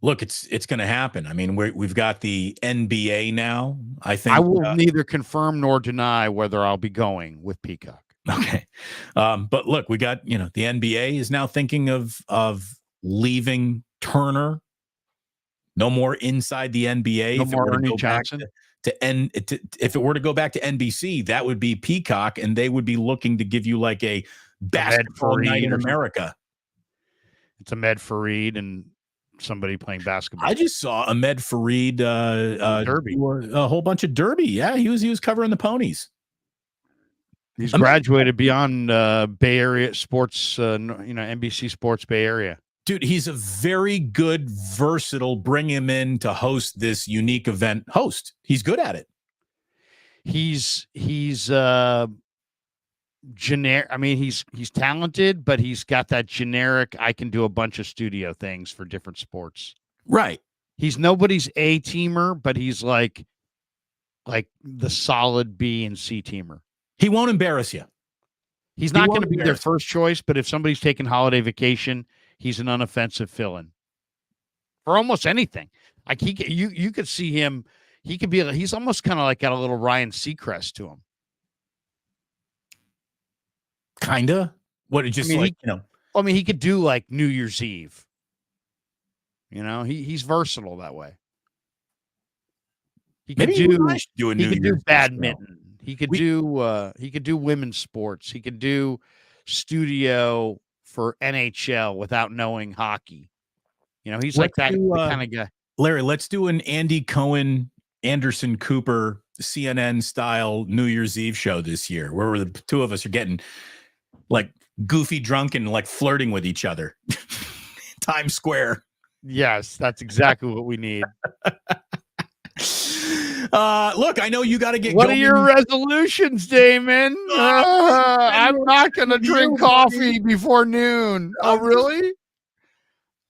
Look, it's going to happen. I mean, we've got the NBA now. I think I will neither confirm nor deny whether I'll be going with Peacock. Okay. But look, we got, the NBA is now thinking of leaving Turner. No more inside the NBA. No more Ernie Johnson. If it were to go back to NBC, that would be Peacock, and they would be looking to give you like a basketball night in America. It's Ahmed Fareed and somebody playing basketball. I just saw Ahmed Fareed Derby, a whole bunch of Derby. Yeah, he was covering the ponies. He's graduated beyond Bay Area sports, NBC Sports Bay Area. Dude, he's a very good, versatile, bring him in to host this unique event host. He's good at it. He's generic. I mean, he's talented, but he's got that generic, I can do a bunch of studio things for different sports. Right. He's nobody's A teamer, but he's like the solid B and C teamer. He won't embarrass you. He's not going to be their first choice, but if somebody's taking holiday vacation, he's an unoffensive fill-in for almost anything. Like you could see him. He's almost kind of like got a little Ryan Seacrest to him. Kinda. What? Just he could do like New Year's Eve. He's versatile that way. He could do badminton. He could do women's sports. He could do studio for NHL without knowing hockey. He's like that kind of guy. Larry, let's do an Andy Cohen, Anderson Cooper, CNN style New Year's Eve show this year, where the two of us are getting like goofy drunk and like flirting with each other. Times Square. Yes, that's exactly what we need. Look, I know you got to get. What are your resolutions, Damon? I'm not going to drink coffee before noon. Oh, really?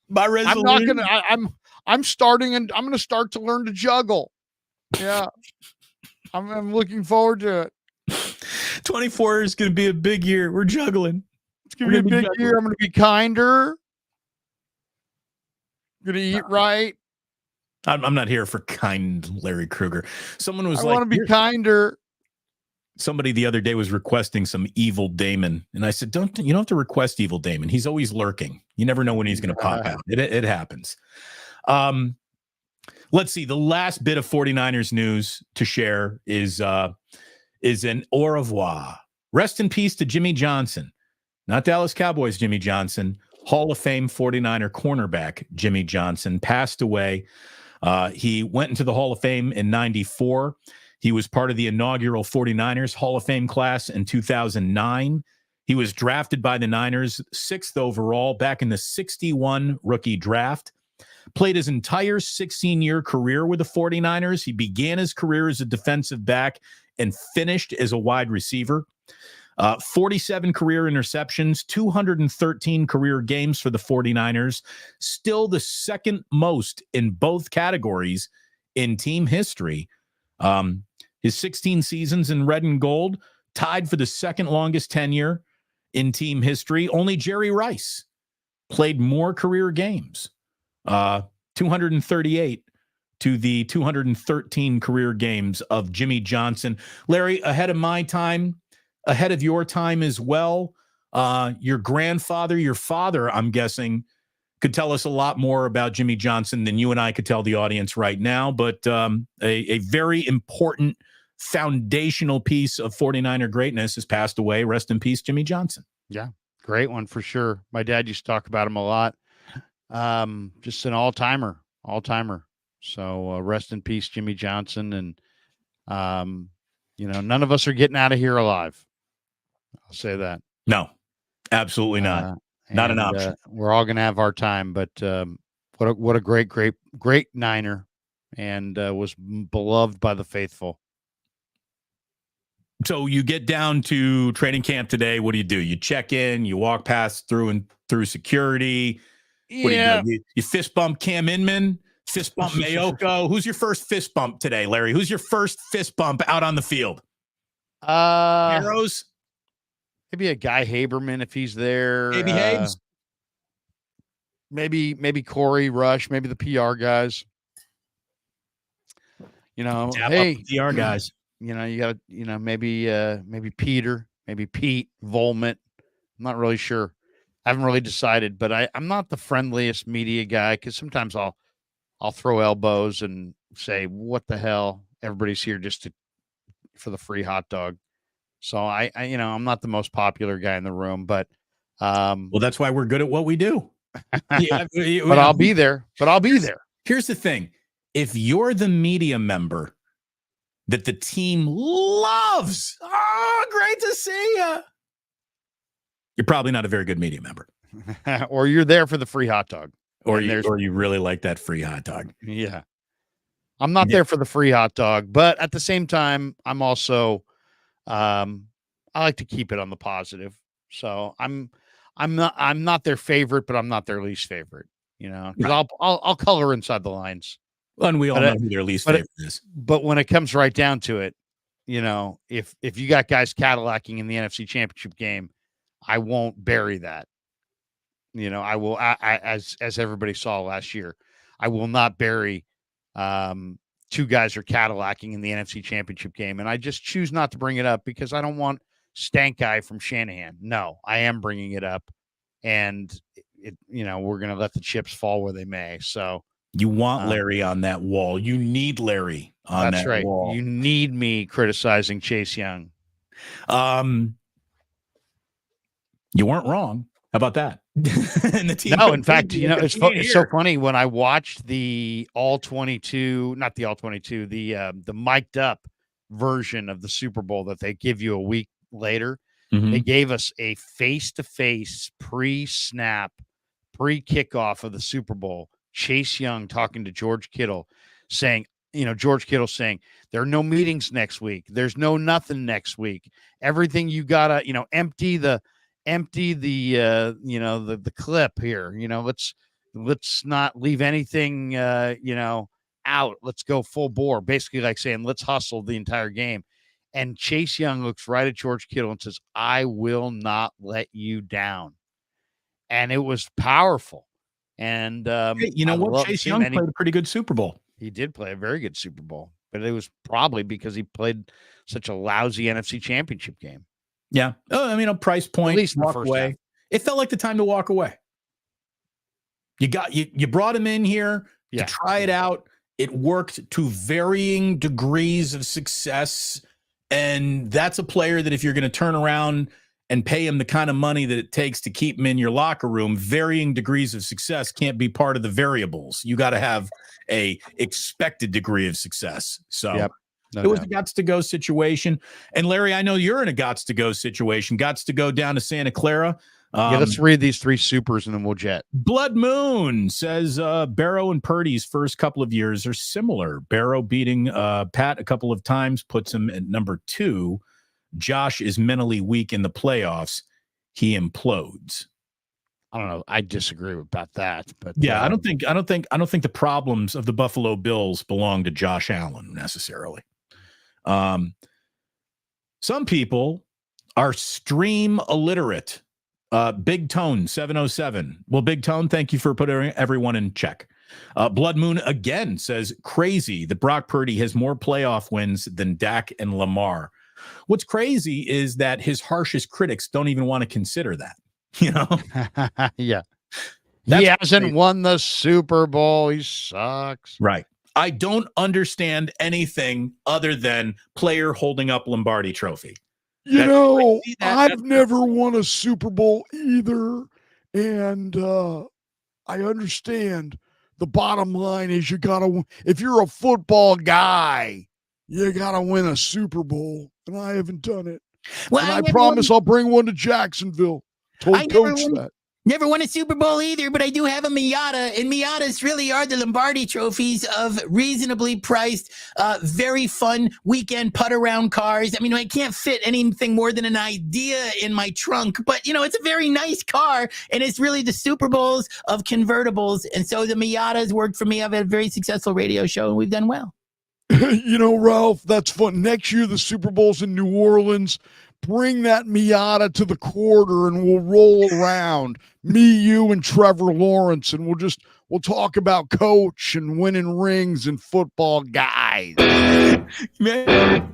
My resolution. I'm not going to. I'm starting, and I'm going to start to learn to juggle. Yeah, I'm looking forward to it. 24 is going to be a big year. We're juggling. It's going to be a big year. I'm going to be kinder. I'm going to eat right. I'm not here for kind Larry Krueger. Someone was I want to be kinder. Somebody the other day was requesting some evil Damon. And I said, you don't have to request evil Damon. He's always lurking. You never know when he's going to pop out. It happens. Let's see. The last bit of 49ers news to share is an au revoir. Rest in peace to Jimmy Johnson. Not Dallas Cowboys Jimmy Johnson. Hall of Fame 49er cornerback Jimmy Johnson passed away. He went into the Hall of Fame in 94. He was part of the inaugural 49ers Hall of Fame class in 2009. He was drafted by the Niners 6th overall back in the 61 rookie draft. Played his entire 16-year career with the 49ers. He began his career as a defensive back and finished as a wide receiver. 47 career interceptions, 213 career games for the 49ers, still the second most in both categories in team history. His 16 seasons in red and gold, tied for the second longest tenure in team history. Only Jerry Rice played more career games, 238 to the 213 career games of Jimmy Johnson. Larry, ahead of my time, ahead of your time as well. Your grandfather, your father, I'm guessing, could tell us a lot more about Jimmy Johnson than you and I could tell the audience right now, but a very important foundational piece of 49er greatness has passed away. Rest in peace, Jimmy Johnson. Yeah, great one for sure. My dad used to talk about him a lot. Just an all-timer. So rest in peace, Jimmy Johnson. And, none of us are getting out of here alive. I'll say that. No, absolutely not. Not an option. We're all going to have our time, but what a great Niner, and was beloved by the faithful. So you get down to training camp today. What do? You check in, you walk past through security. Yeah. What do? You fist bump Cam Inman, fist bump Mayoko. Who's your first fist bump today, Larry? Who's your first fist bump out on the field? Arrows? Maybe a Guy Haberman if he's there. Maybe Habes. Maybe Corey Rush, maybe the PR guys. Hey, PR guys. You got to, maybe Peter, maybe Pete Volmet. I'm not really sure. I haven't really decided, but I'm not the friendliest media guy because sometimes I'll throw elbows and say, "What the hell? Everybody's here just for the free hot dog." So I'm not the most popular guy in the room, but well, that's why we're good at what we do. But I'll be there. Here's the thing: if you're the media member that the team loves, great to see you. You're probably not a very good media member, or you're there for the free hot dog, or you really like that free hot dog. Yeah, I'm not there for the free hot dog, but at the same time, I'm also. I like to keep it on the positive. So I'm not their favorite, but I'm not their least favorite, because right. I'll color inside the lines. Well, and we all know who their least favorite is. But when it comes right down to it, if you got guys Cadillacing in the NFC Championship game, I won't bury that. I will, as everybody saw last year, I will not bury, two guys are Cadillacing in the NFC Championship game, and I just choose not to bring it up because I don't want stank guy from Shanahan. No, I am bringing it up, and we're going to let the chips fall where they may. So you want Larry on that wall. You need Larry on that right. wall. You need me criticizing Chase Young. You weren't wrong. How about that? And the team in fact, it's so funny when I watched the all-22, not the all-22, the mic'd up version of the Super Bowl that they give you a week later. Mm-hmm. They gave us a face-to-face pre-snap, pre-kickoff of the Super Bowl. Chase Young talking to George Kittle saying, George Kittle saying, there are no meetings next week. There's no nothing next week. Everything you gotta, empty the clip here. Let's not leave anything out. Let's go full bore. Basically like saying, let's hustle the entire game. And Chase Young looks right at George Kittle and says, I will not let you down. And it was powerful. And Chase Young played a pretty good Super Bowl. He did play a very good Super Bowl, but it was probably because he played such a lousy NFC Championship game. Yeah. Oh, a price point. At least walk away. Half. It felt like the time to walk away. You brought him in here to try it out. It worked to varying degrees of success. And that's a player that if you're going to turn around and pay him the kind of money that it takes to keep him in your locker room, varying degrees of success can't be part of the variables. You got to have a expected degree of success. So it was a gots to go situation. And Larry, I know you're in a gots to go situation. Gots to go down to Santa Clara. Let's read these three supers and then we'll jet. Blood Moon says Barrow and Purdy's first couple of years are similar. Barrow beating Pat a couple of times puts him at number 2. Josh is mentally weak in the playoffs. He implodes. I don't know. I disagree about that, but yeah, I don't think the problems of the Buffalo Bills belong to Josh Allen necessarily. Some people are stream illiterate. Big Tone 707. Well, Big Tone, thank you for putting everyone in check. Blood Moon again says crazy that Brock Purdy has more playoff wins than Dak and Lamar. What's crazy is that his harshest critics don't even want to consider that. Yeah. He hasn't won the Super Bowl. He sucks. Right. I don't understand anything other than player holding up Lombardi trophy. I've never won a Super Bowl either. And I understand the bottom line is if you're a football guy, you got to win a Super Bowl. And I haven't done it. Well, and I promise I'll bring one to Jacksonville. Told Coach that. Never won a Super Bowl either, but I do have a Miata, and Miatas really are the Lombardi trophies of reasonably priced, very fun weekend putt-around cars. I mean, I can't fit anything more than an idea in my trunk, but, it's a very nice car, and it's really the Super Bowls of convertibles, and so the Miatas worked for me. I've had a very successful radio show, and we've done well. Ralph, that's fun. Next year, the Super Bowl's in New Orleans. Bring that Miata to the quarter and we'll roll around. Me, you, and Trevor Lawrence, and we'll talk about Coach and winning rings and football guys. Man.